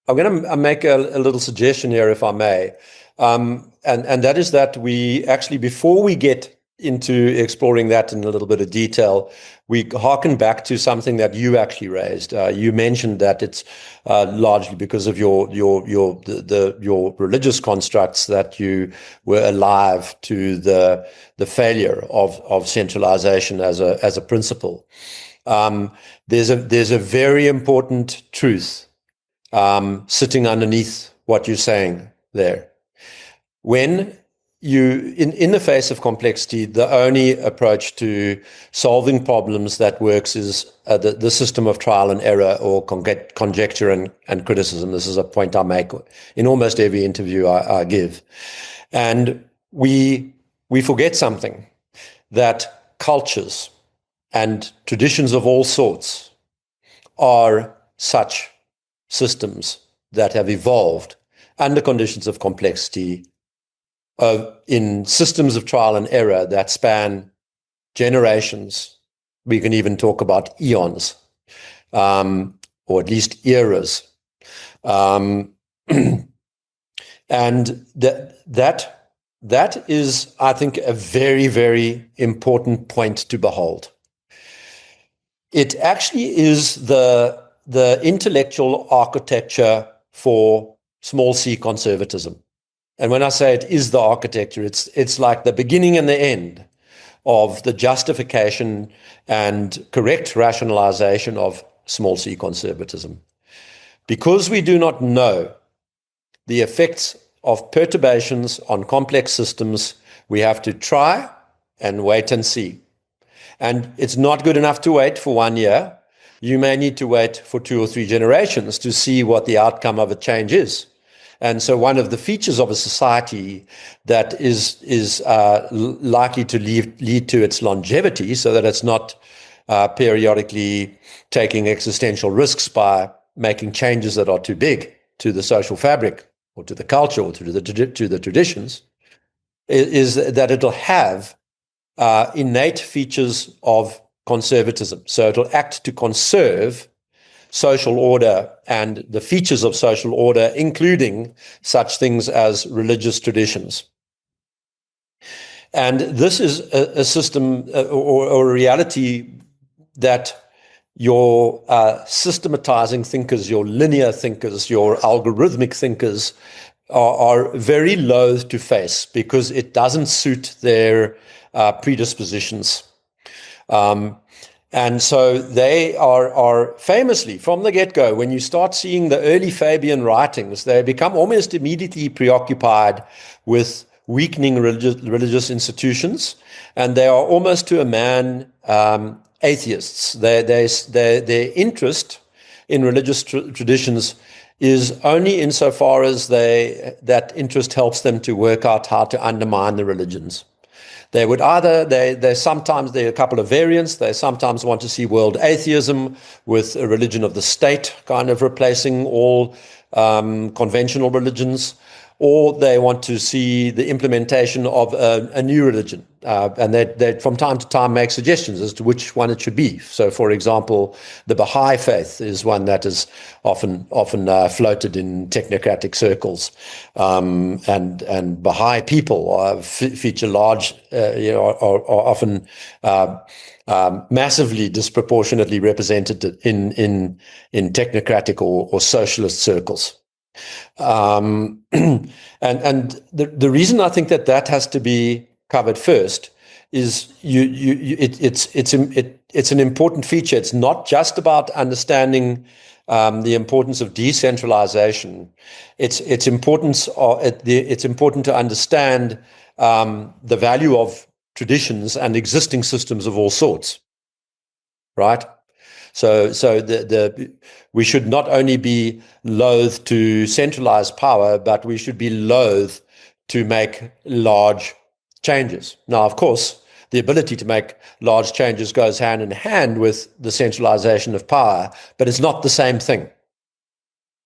I'm going to make a little suggestion here, if I may, and that is that we actually, before we get into exploring that in a little bit of detail, we harken back to something that you actually raised. You mentioned that it's largely because of your religious constructs that you were alive to the failure of centralization as a principle. There's a very important truth sitting underneath what you're saying there. When you, in the face of complexity, the only approach to solving problems that works is the system of trial and error, or conjecture and criticism. This is a point I make in almost every interview I give. And we forget something, that cultures and traditions of all sorts are such systems that have evolved under conditions of complexity, in systems of trial and error that span generations. We can even talk about eons, or at least eras. And that is, I think, a very, very important point to behold. It actually is the intellectual architecture for small c conservatism. And when I say it is the architecture, it's like the beginning and the end of the justification and correct rationalization of small c conservatism. Because we do not know the effects of perturbations on complex systems, we have to try and wait and see. And it's not good enough to wait for 1 year. You may need to wait for 2 or 3 generations to see what the outcome of a change is. And so one of the features of a society that is likely to lead to its longevity, so that it's not periodically taking existential risks by making changes that are too big to the social fabric or to the culture or to the traditions, is that it'll have innate features of conservatism. So it'll act to conserve social order and the features of social order, including such things as religious traditions. And this is a system or a reality that your systematizing thinkers, your linear thinkers, your algorithmic thinkers are very loath to face, because it doesn't suit their predispositions. And so they are famously, from the get-go, when you start seeing the early Fabian writings, they become almost immediately preoccupied with weakening religious institutions, and they are almost to a man atheists. Their interest in religious traditions is only insofar as that interest helps them to work out how to undermine the religions. They would either, they sometimes, there are a couple of variants, they sometimes want to see world atheism with a religion of the state kind of replacing all conventional religions, or they want to see the implementation of a new religion. And they from time to time make suggestions as to which one it should be. So, for example, the Baha'i faith is one that is often floated in technocratic circles. And Baha'i people feature large, are often massively disproportionately represented in technocratic or socialist circles. And the reason I think that has to be covered first is it's an important feature. It's not just about understanding the importance of decentralization. It's important to understand the value of traditions and existing systems of all sorts, right? So we should not only be loath to centralize power, but we should be loath to make large changes. Now, of course, the ability to make large changes goes hand in hand with the centralization of power, but it's not the same thing.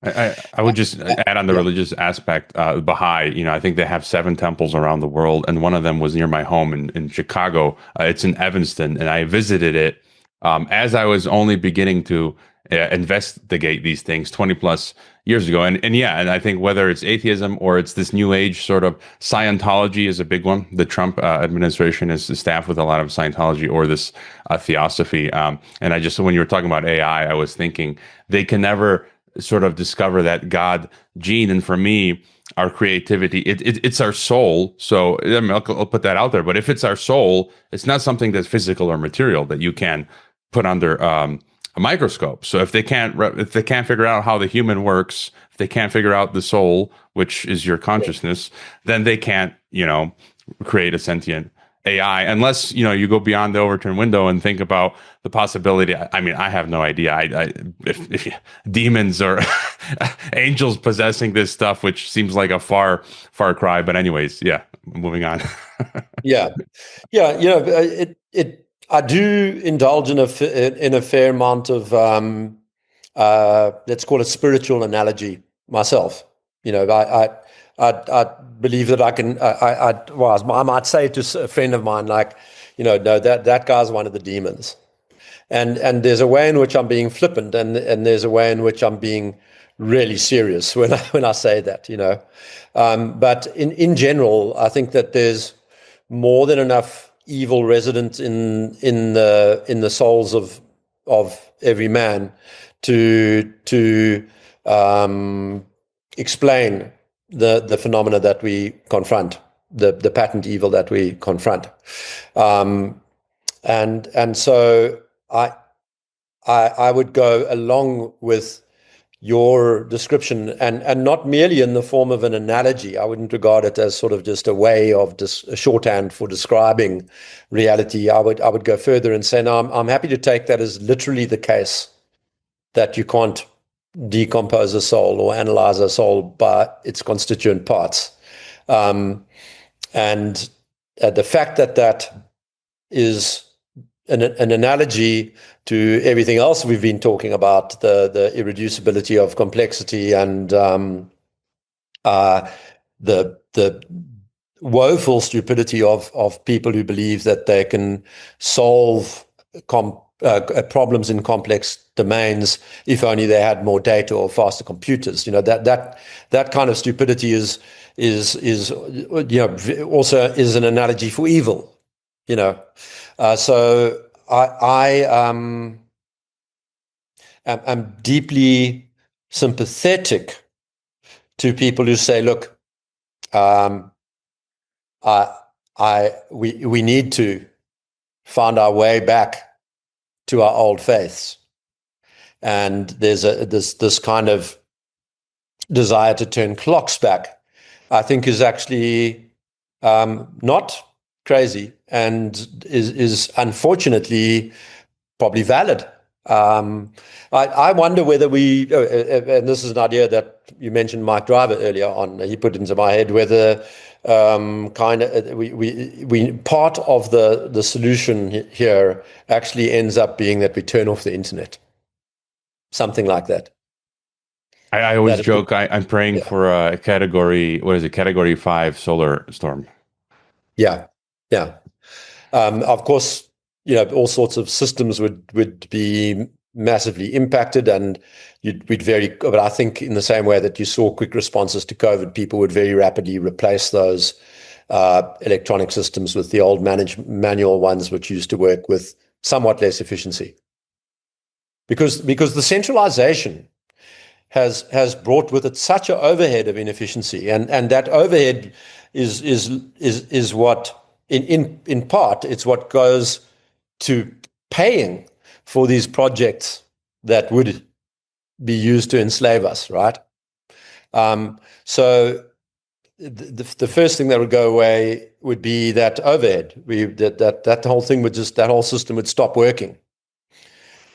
I would just add on the religious aspect. Baha'i, I think they have 7 temples around the world, and one of them was near my home in Chicago. It's in Evanston, and I visited it as I was only beginning to investigate these things 20 plus years ago. And I think whether it's atheism or it's this new age sort of Scientology is a big one. The Trump administration is staffed with a lot of Scientology or this theosophy. And when you were talking about AI, I was thinking they can never sort of discover that God gene. And for me, our creativity, it's our soul. So I mean, I'll put that out there. But if it's our soul, it's not something that's physical or material that you can put under a microscope. So if they can't figure out how the human works, if they can't figure out the soul, which is your consciousness, then they can't, create a sentient AI, unless you go beyond the overturned window and think about the possibility. I mean, I have no idea. If demons or angels possessing this stuff, which seems like a far cry. But anyways, yeah, moving on. Yeah. I do indulge in a fair amount of let's call it spiritual analogy myself. I believe that I can. I might say to a friend of mine, like, no, that guy's one of the demons, and there's a way in which I'm being flippant, and there's a way in which I'm being really serious when I say that, But in general, I think that there's more than enough evil resident in the souls of every man to explain the phenomena that we confront, the patent evil that we confront, and so I would go along with your description, and not merely in the form of an analogy. I wouldn't regard it as sort of just a way of a shorthand for describing reality. I would go further and say, no, I'm happy to take that as literally the case, that you can't decompose a soul or analyze a soul by its constituent parts. And the fact that is an analogy to everything else we've been talking about, the irreducibility of complexity and the woeful stupidity of people who believe that they can solve problems in complex domains if only they had more data or faster computers. That kind of stupidity is also is an analogy for evil. So I am deeply sympathetic to people who say, look, we need to find our way back to our old faiths, and there's this kind of desire to turn clocks back, I think, is actually not crazy, and is unfortunately probably valid. I wonder whether we, and this is an idea that you mentioned Mike Driver earlier on, he put into my head, whether we part of the solution here actually ends up being that we turn off the internet, something like that. I always joke, I'm praying for a category 5 solar storm. Yeah. Of course, all sorts of systems would be massively impacted, and but I think in the same way that you saw quick responses to COVID, people would very rapidly replace those electronic systems with the old manual ones, which used to work with somewhat less efficiency. Because the centralization has brought with it such an overhead of inefficiency, and that overhead is what in part it's what goes to paying for these projects that would be used to enslave us, right? So the first thing that would go away would be that overhead. That whole thing that whole system would stop working,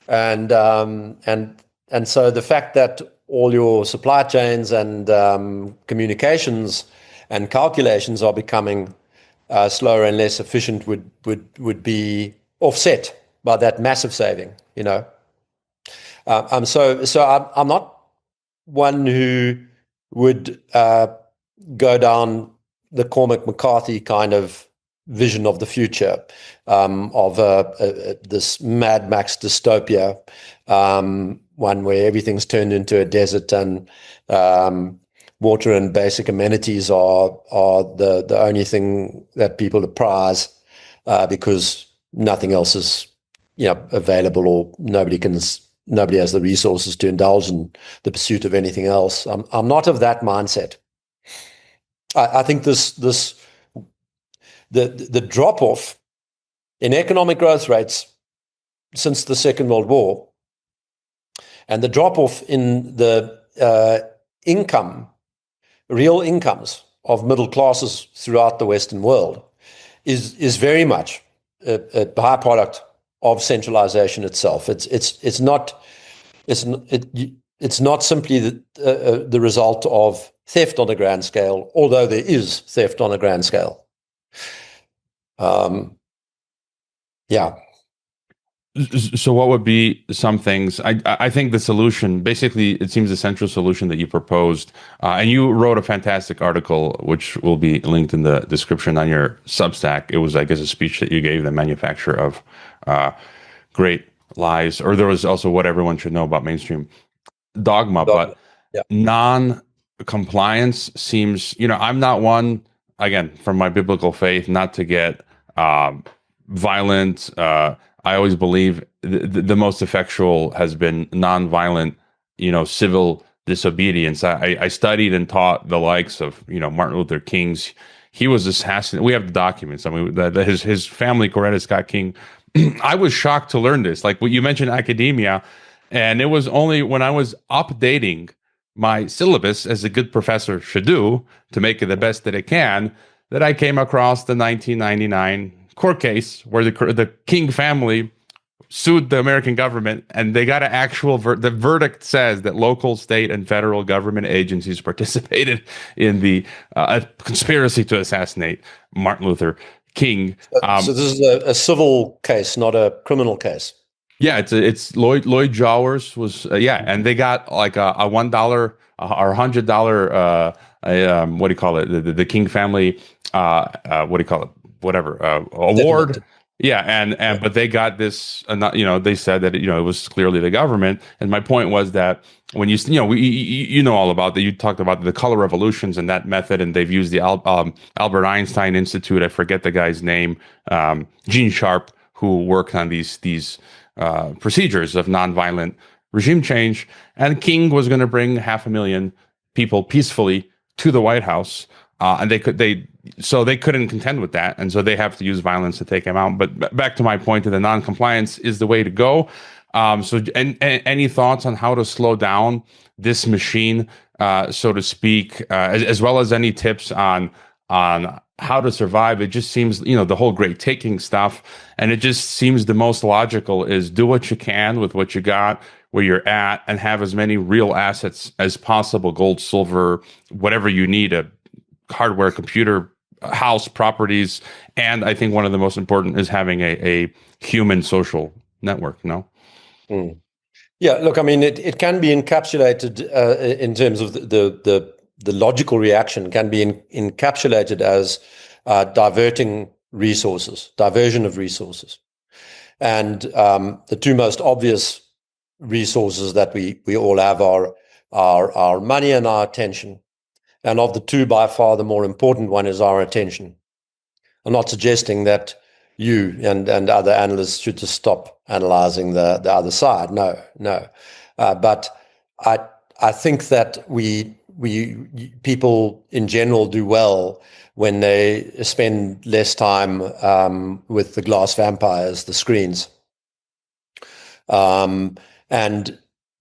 and so the fact that all your supply chains and communications and calculations are becoming slower and less efficient would be offset by that massive saving. So I'm not one who would go down the Cormac McCarthy kind of vision of the future, of this Mad Max dystopia, one where everything's turned into a desert and water and basic amenities are the only thing that people prize, because nothing else is available, or nobody has the resources to indulge in the pursuit of anything else. I'm not of that mindset. I think the drop off in economic growth rates since the Second World War, and the drop off in the real incomes of middle classes throughout the Western world is very much a byproduct of centralization itself. It's not simply the result of theft on a grand scale, although there is theft on a grand scale. Yeah. So what would be some things? I think the solution, basically, it seems the central solution that you proposed, and you wrote a fantastic article, which will be linked in the description on your Substack. It was, I guess, a speech that you gave the manufacturer of great lies, or there was also what everyone should know about mainstream dogma. But yeah. Non-compliance seems, I'm not one, again, from my biblical faith, not to get violent. I always believe the most effectual has been nonviolent, civil disobedience. I studied and taught the likes of, Martin Luther King's. He was assassinated. We have the documents. I mean, his family, Coretta Scott King. I was shocked to learn this. Like what you mentioned, academia, and it was only when I was updating my syllabus, as a good professor should do, to make it the best that it can, that I came across the 1999 court case where the King family sued the American government, and they got an actual the verdict says that local, state, and federal government agencies participated in the conspiracy to assassinate Martin Luther King. So this is a civil case, not a criminal case. Yeah, it's Lloyd Jowers was and they got like a $1 or $100 what do you call it, the King family what do you call it, whatever award. Yeah, and but they got this, they said that it was clearly the government. And my point was that when you know all about that, you talked about the color revolutions and that method, and they've used the Albert Einstein Institute. I forget the guy's name, Gene Sharp, who worked on these procedures of nonviolent regime change. And King was going to bring 500,000 people peacefully to the White House, and they couldn't contend with that, and so they have to use violence to take him out. But back to my point, that the non-compliance is the way to go. So, any thoughts on how to slow down this machine, so to speak, as well as any tips on how to survive? It just seems, the whole great taking stuff, and it just seems the most logical is do what you can with what you got, where you're at, and have as many real assets as possible, gold, silver, whatever you need, a hardware, computer, house, properties. And I think one of the most important is having a human social network. Yeah, look, I mean, it can be encapsulated in terms of the logical reaction can be encapsulated as diversion of resources. And the two most obvious resources that we all have are our money and our attention. And of the two, by far, the more important one is our attention. I'm not suggesting that you and other analysts should just stop analyzing the other side. No. But I think that people in general do well when they spend less time with the glass vampires, the screens. And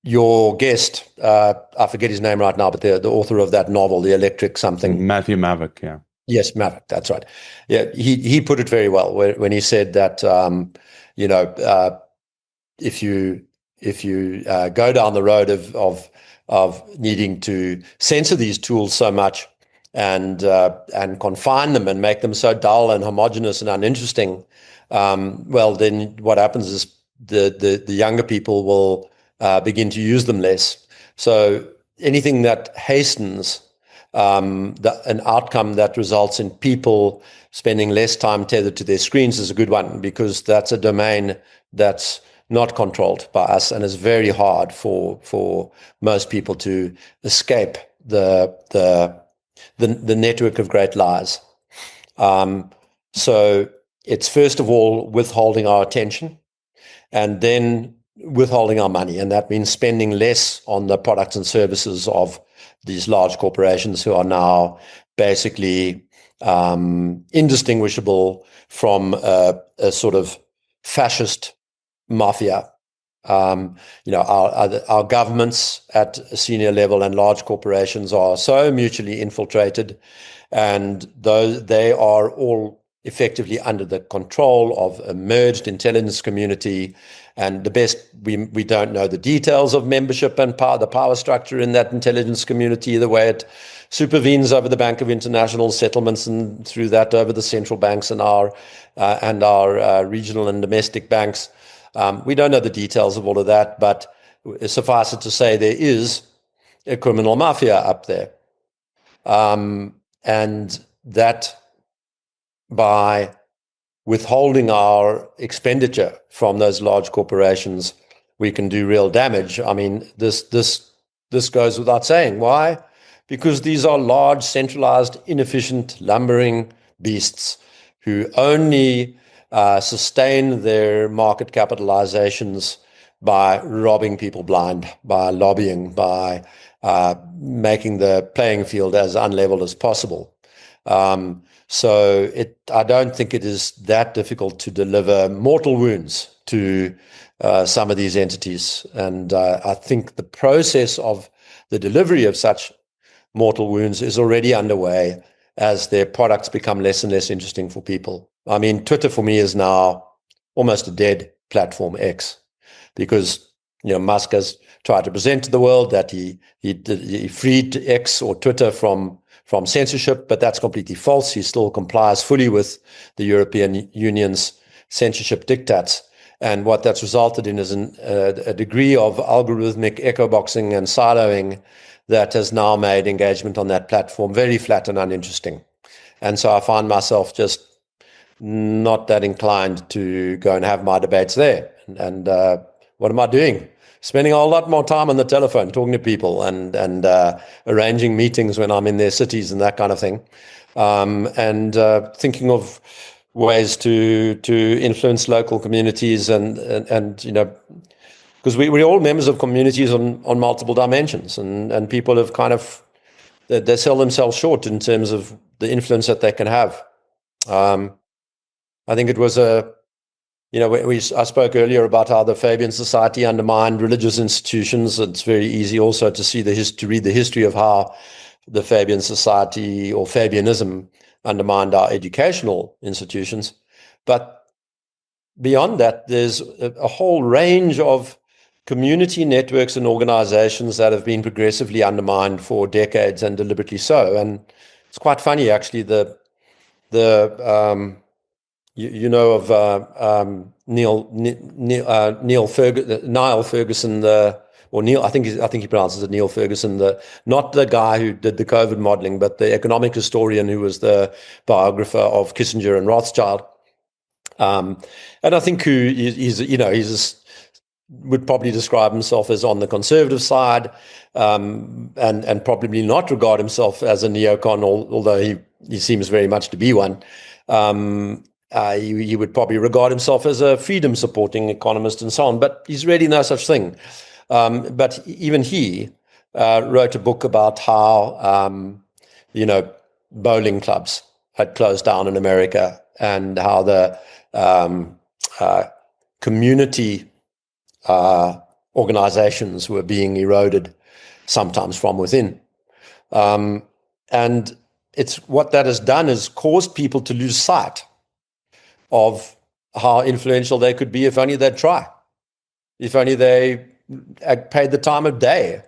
your guest, I forget his name right now, but the author of that novel, The Electric Something. Matthew Maverick, yeah. Yes, Maverick, that's right. Yeah, he put it very well when he said that, if you go down the road of needing to censor these tools so much, and confine them and make them so dull and homogenous and uninteresting, well, then what happens is the younger people will begin to use them less. So anything that hastens an outcome that results in people spending less time tethered to their screens is a good one, because that's a domain that's not controlled by us and is very hard for most people to escape the network of great lies. So it's first of all withholding our attention, and then withholding our money, and that means spending less on the products and services of these large corporations who are now basically indistinguishable from a sort of fascist mafia. Our governments at a senior level and large corporations are so mutually infiltrated, and they are all effectively under the control of a merged intelligence community. And the best, we don't know the details of membership and the power structure in that intelligence community, the way it supervenes over the Bank of International Settlements and through that over the central banks and our regional and domestic banks. We don't know the details of all of that, but suffice it to say there is a criminal mafia up there. And that, by withholding our expenditure from those large corporations, we can do real damage. I mean, this goes without saying. Why? Because these are large, centralized, inefficient, lumbering beasts who only sustain their market capitalizations by robbing people blind, by lobbying, by making the playing field as unlevel as possible. So I don't think it is that difficult to deliver mortal wounds to some of these entities. And I think the process of the delivery of such mortal wounds is already underway as their products become less and less interesting for people. I mean, Twitter for me is now almost a dead platform, X, because Musk has tried to present to the world that he freed X or Twitter from censorship, but that's completely false. He still complies fully with the European Union's censorship diktats. And what that's resulted in is a degree of algorithmic echo boxing and siloing that has now made engagement on that platform very flat and uninteresting. And so I find myself just not that inclined to go and have my debates there. And what am I doing? Spending a whole lot more time on the telephone, talking to people and arranging meetings when I'm in their cities and that kind of thing. And thinking of ways to influence local communities and because we're all members of communities on multiple dimensions, and people have kind of, they sell themselves short in terms of the influence that they can have. I think it was I spoke earlier about how the Fabian Society undermined religious institutions. It's very easy also to see to read the history of how the Fabian Society or Fabianism undermined our educational institutions. But beyond that, there's a whole range of community networks and organizations that have been progressively undermined for decades, and deliberately so. And it's quite funny, actually, Niall Ferguson, I think he pronounces it Neil Ferguson, not the guy who did the COVID modeling, but the economic historian who was the biographer of Kissinger and Rothschild. And I think would probably describe himself as on the conservative side, and probably not regard himself as a neocon, although he seems very much to be one. He would probably regard himself as a freedom-supporting economist and so on, but he's really no such thing. But even he wrote a book about how, bowling clubs had closed down in America, and how the community organizations were being eroded, sometimes from within. And it's what that has done is caused people to lose sight of how influential they could be if only they'd try, if only they paid the time of day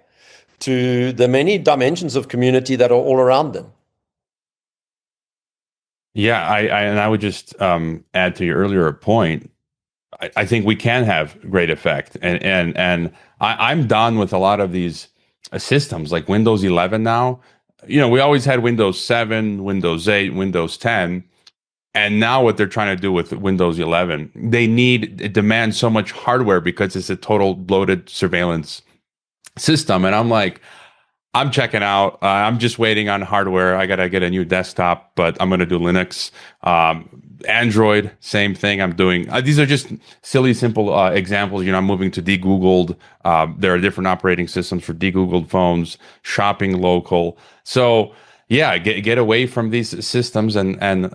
to the many dimensions of community that are all around them. Yeah, and I would just add to your earlier point. I think we can have great effect, and I'm done with a lot of these systems like Windows 11 now. You know, we always had Windows 7, Windows 8, Windows 10, and now what they're trying to do with Windows 11, it demands so much hardware because it's a total bloated surveillance system, and I'm like, I'm checking out. I'm just waiting on hardware. I gotta get a new desktop, but I'm gonna do Linux. Android, same thing. I'm doing. These are just silly, simple examples. You know, I'm moving to degoogled. There are different operating systems for degoogled phones. Shopping local. So yeah, get away from these systems and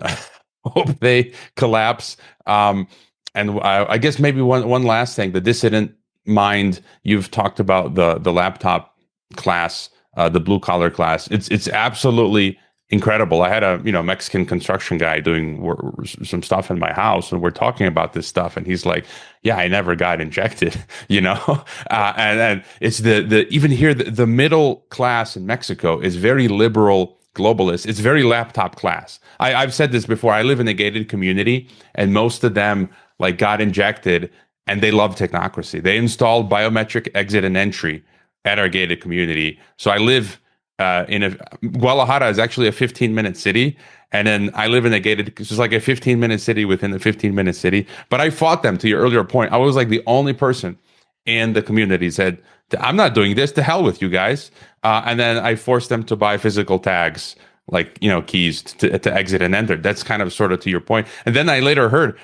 hope they collapse. And I guess maybe one last thing: the dissident mind. You've talked about the laptop class, the blue collar class. It's absolutely incredible. I had a Mexican construction guy doing some stuff in my house, and we're talking about this stuff, and he's like, "Yeah, I never got injected," you know. And it's the even here the middle class in Mexico is very liberal globalist. It's very laptop class. I've said this before. I live in a gated community, and most of them like got injected, and they love technocracy. They installed biometric exit and entry at our gated community. So I live Guadalajara is actually a 15-minute city. And then I live in a gated, it's just like a 15-minute city within a 15-minute city. But I fought them, to your earlier point. I was like the only person in the community said, I'm not doing this, to hell with you guys. And then I forced them to buy physical tags, like, keys to exit and enter. That's kind of sort of to your point. And then I later heard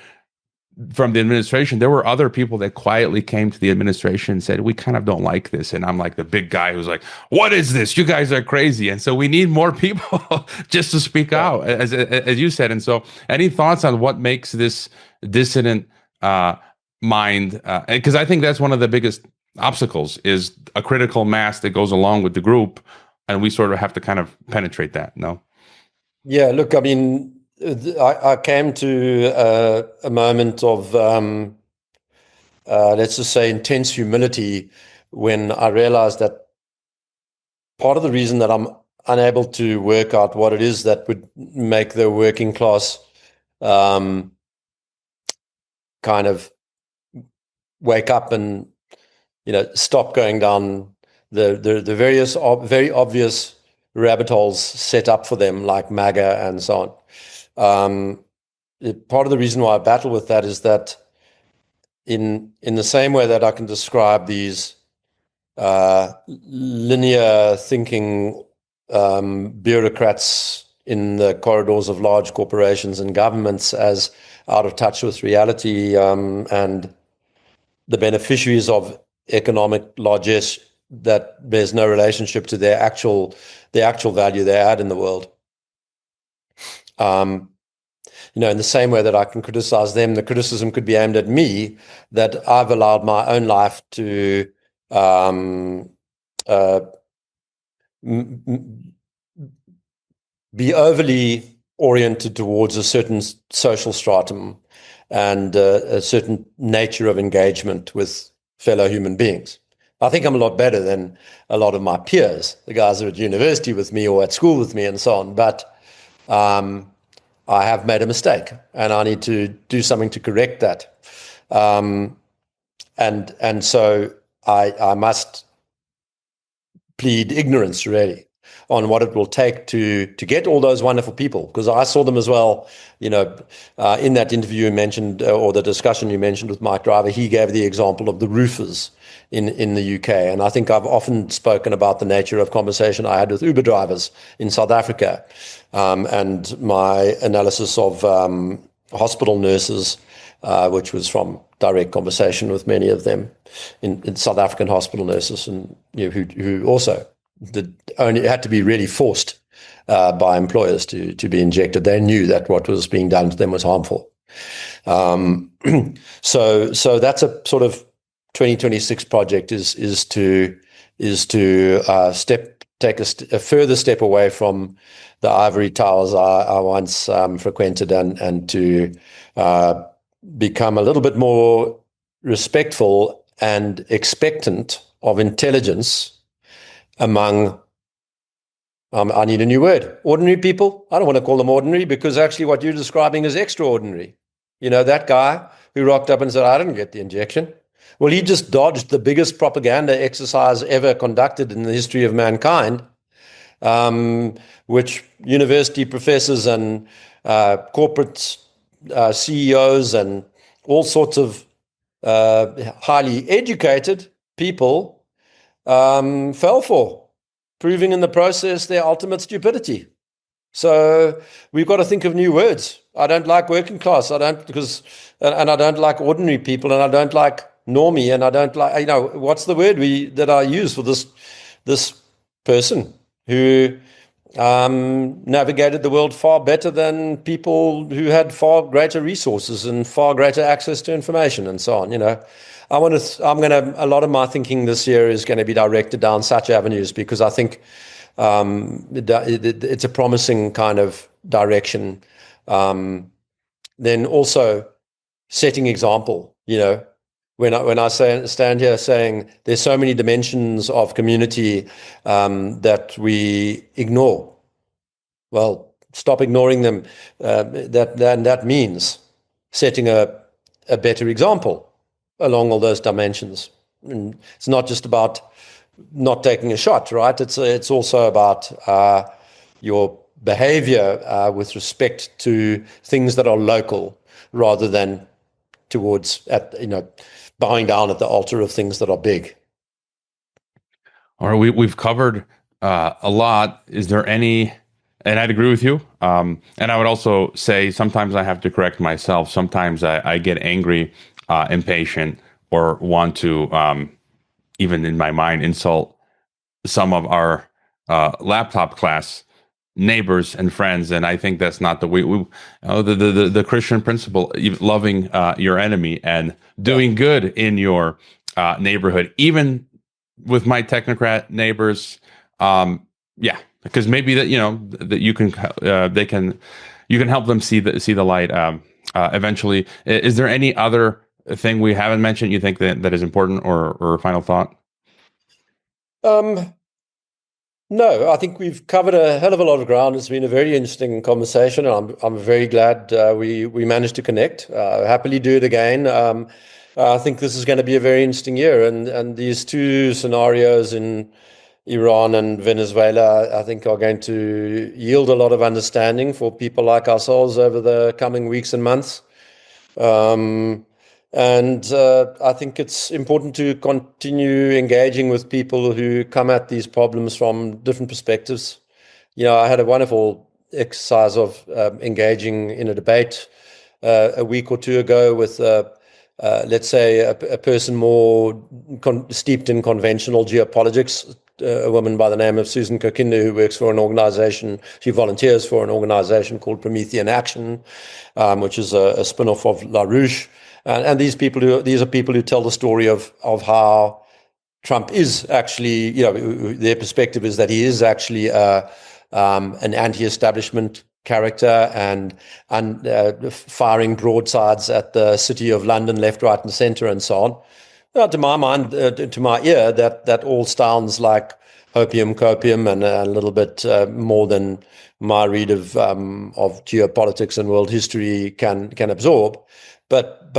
from the administration, there were other people that quietly came to the administration and said, we kind of don't like this. And I'm like the big guy who's like, what is this? You guys are crazy. And so we need more people just to speak out, as you said. And so any thoughts on what makes this dissident mind? Because I think that's one of the biggest obstacles is a critical mass that goes along with the group. And we sort of have to kind of penetrate that, no? Yeah, look, I mean, I came to a moment of, let's just say, intense humility when I realized that part of the reason that I'm unable to work out what it is that would make the working class kind of wake up and, stop going down the various very obvious rabbit holes set up for them, like MAGA and so on. Part of the reason why I battle with that is that in the same way that I can describe these linear thinking bureaucrats in the corridors of large corporations and governments as out of touch with reality and the beneficiaries of economic largesse that bears no relationship to their actual value they add in the world. In the same way that I can criticize them, the criticism could be aimed at me that I've allowed my own life to be overly oriented towards a certain social stratum and a certain nature of engagement with fellow human beings. I think I'm a lot better than a lot of my peers, the guys who are at university with me or at school with me and so on. But I have made a mistake, and I need to do something to correct that. And so I must plead ignorance, really, on what it will take to get all those wonderful people, because I saw them as well. In that interview you mentioned, or the discussion you mentioned with Mike Driver, he gave the example of the roofers in the UK. And I think I've often spoken about the nature of conversation I had with Uber drivers in South Africa, and my analysis of hospital nurses, which was from direct conversation with many of them in South African hospital nurses, and who also only had to be really forced by employers to be injected. They knew that what was being done to them was harmful. So that's a sort of 2026 project is to take a further step away from the ivory towers I once frequented, and to become a little bit more respectful and expectant of intelligence among I need a new word. Ordinary people. I don't want to call them ordinary because actually what you're describing is extraordinary. That guy who rocked up and said, I didn't get the injection. Well, he just dodged the biggest propaganda exercise ever conducted in the history of mankind, which university professors and corporate CEOs and all sorts of highly educated people fell for, proving in the process their ultimate stupidity. So we've got to think of new words. I don't like working class. And I don't like ordinary people, and I don't like normie, and I don't like, what's the word that I use for this person who navigated the world far better than people who had far greater resources and far greater access to information and so on. A lot of my thinking this year is going to be directed down such avenues because I think it's a promising kind of direction. Then also setting example, when I stand here saying there's so many dimensions of community that we ignore. Well, stop ignoring them. That means setting a better example along all those dimensions. And it's not just about not taking a shot, right? It's also about your behavior with respect to things that are local rather than towards bowing down at the altar of things that are big. All right, we've covered a lot. Is there any, and I'd agree with you, and I would also say sometimes I have to correct myself. Sometimes I get angry, impatient, or want to, even in my mind, insult some of our laptop class neighbors and friends, and I think that's not the way. The Christian principle, loving your enemy and doing good in your neighborhood, even with my technocrat neighbors. Because maybe that that you can you can help them see the light eventually. Is there any other thing we haven't mentioned you think that is important, or a final thought? No, I think we've covered a hell of a lot of ground. It's been a very interesting conversation, and I'm very glad we managed to connect. Happily do it again. I think this is going to be a very interesting year, and these two scenarios in Iran and Venezuela, I think, are going to yield a lot of understanding for people like ourselves over the coming weeks and months. And I think it's important to continue engaging with people who come at these problems from different perspectives. I had a wonderful exercise of engaging in a debate a week or two ago with, let's say, a person more steeped in conventional geopolitics, a woman by the name of Susan Kokinder, who works for an organization. She volunteers for an organization called Promethean Action, which is a spin-off of LaRouche. And these are people who tell the story of how Trump is actually, their perspective is that he is actually an anti-establishment character and firing broadsides at the city of London, left, right, and centre, and so on. To my mind, to my ear, that all sounds like hopium, copium, and a little bit more than my read of geopolitics and world history can absorb. But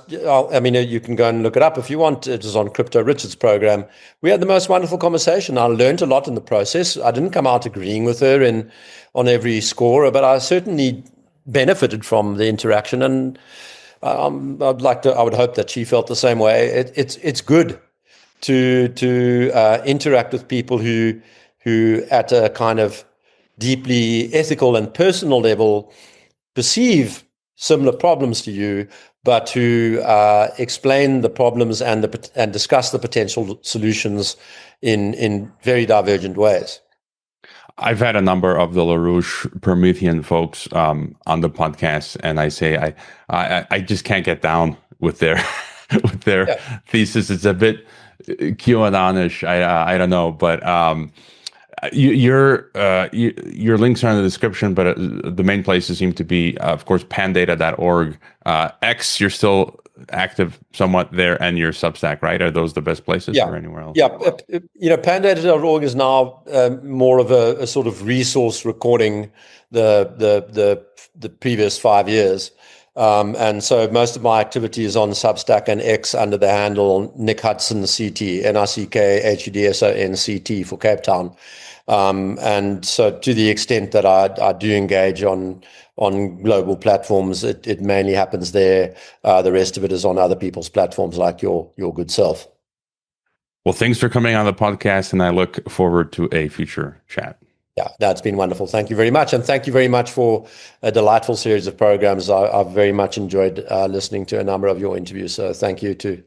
you can go and look it up if you want. It was on Crypto Richard's program. We had the most wonderful conversation. I learned a lot in the process. I didn't come out agreeing with her on every score, but I certainly benefited from the interaction. And I would hope that she felt the same way. It's good to interact with people who at a kind of deeply ethical and personal level perceive similar problems to you, but who explain the problems and discuss the potential solutions in very divergent ways. I've had a number of the LaRouche Promethean folks on the podcast, and I say I just can't get down with their thesis. It's a bit QAnonish. I don't know, but your links are in the description, but the main places seem to be, of course, pandata.org. X, you're still active somewhat there, and your Substack, right? Are those the best places or anywhere else? Yeah. PANDA.org is now more of a sort of resource recording the previous 5 years. And so most of my activity is on Substack and X under the handle Nick Hudson CT, NICKHUDSON CT for Cape Town. And so to the extent that I do engage on global platforms, it mainly happens there. The rest of it is on other people's platforms like your good self. Well, thanks for coming on the podcast, and I look forward to a future chat. Yeah, that's been wonderful. Thank you very much. And thank you very much for a delightful series of programs. I've very much enjoyed listening to a number of your interviews. So thank you too.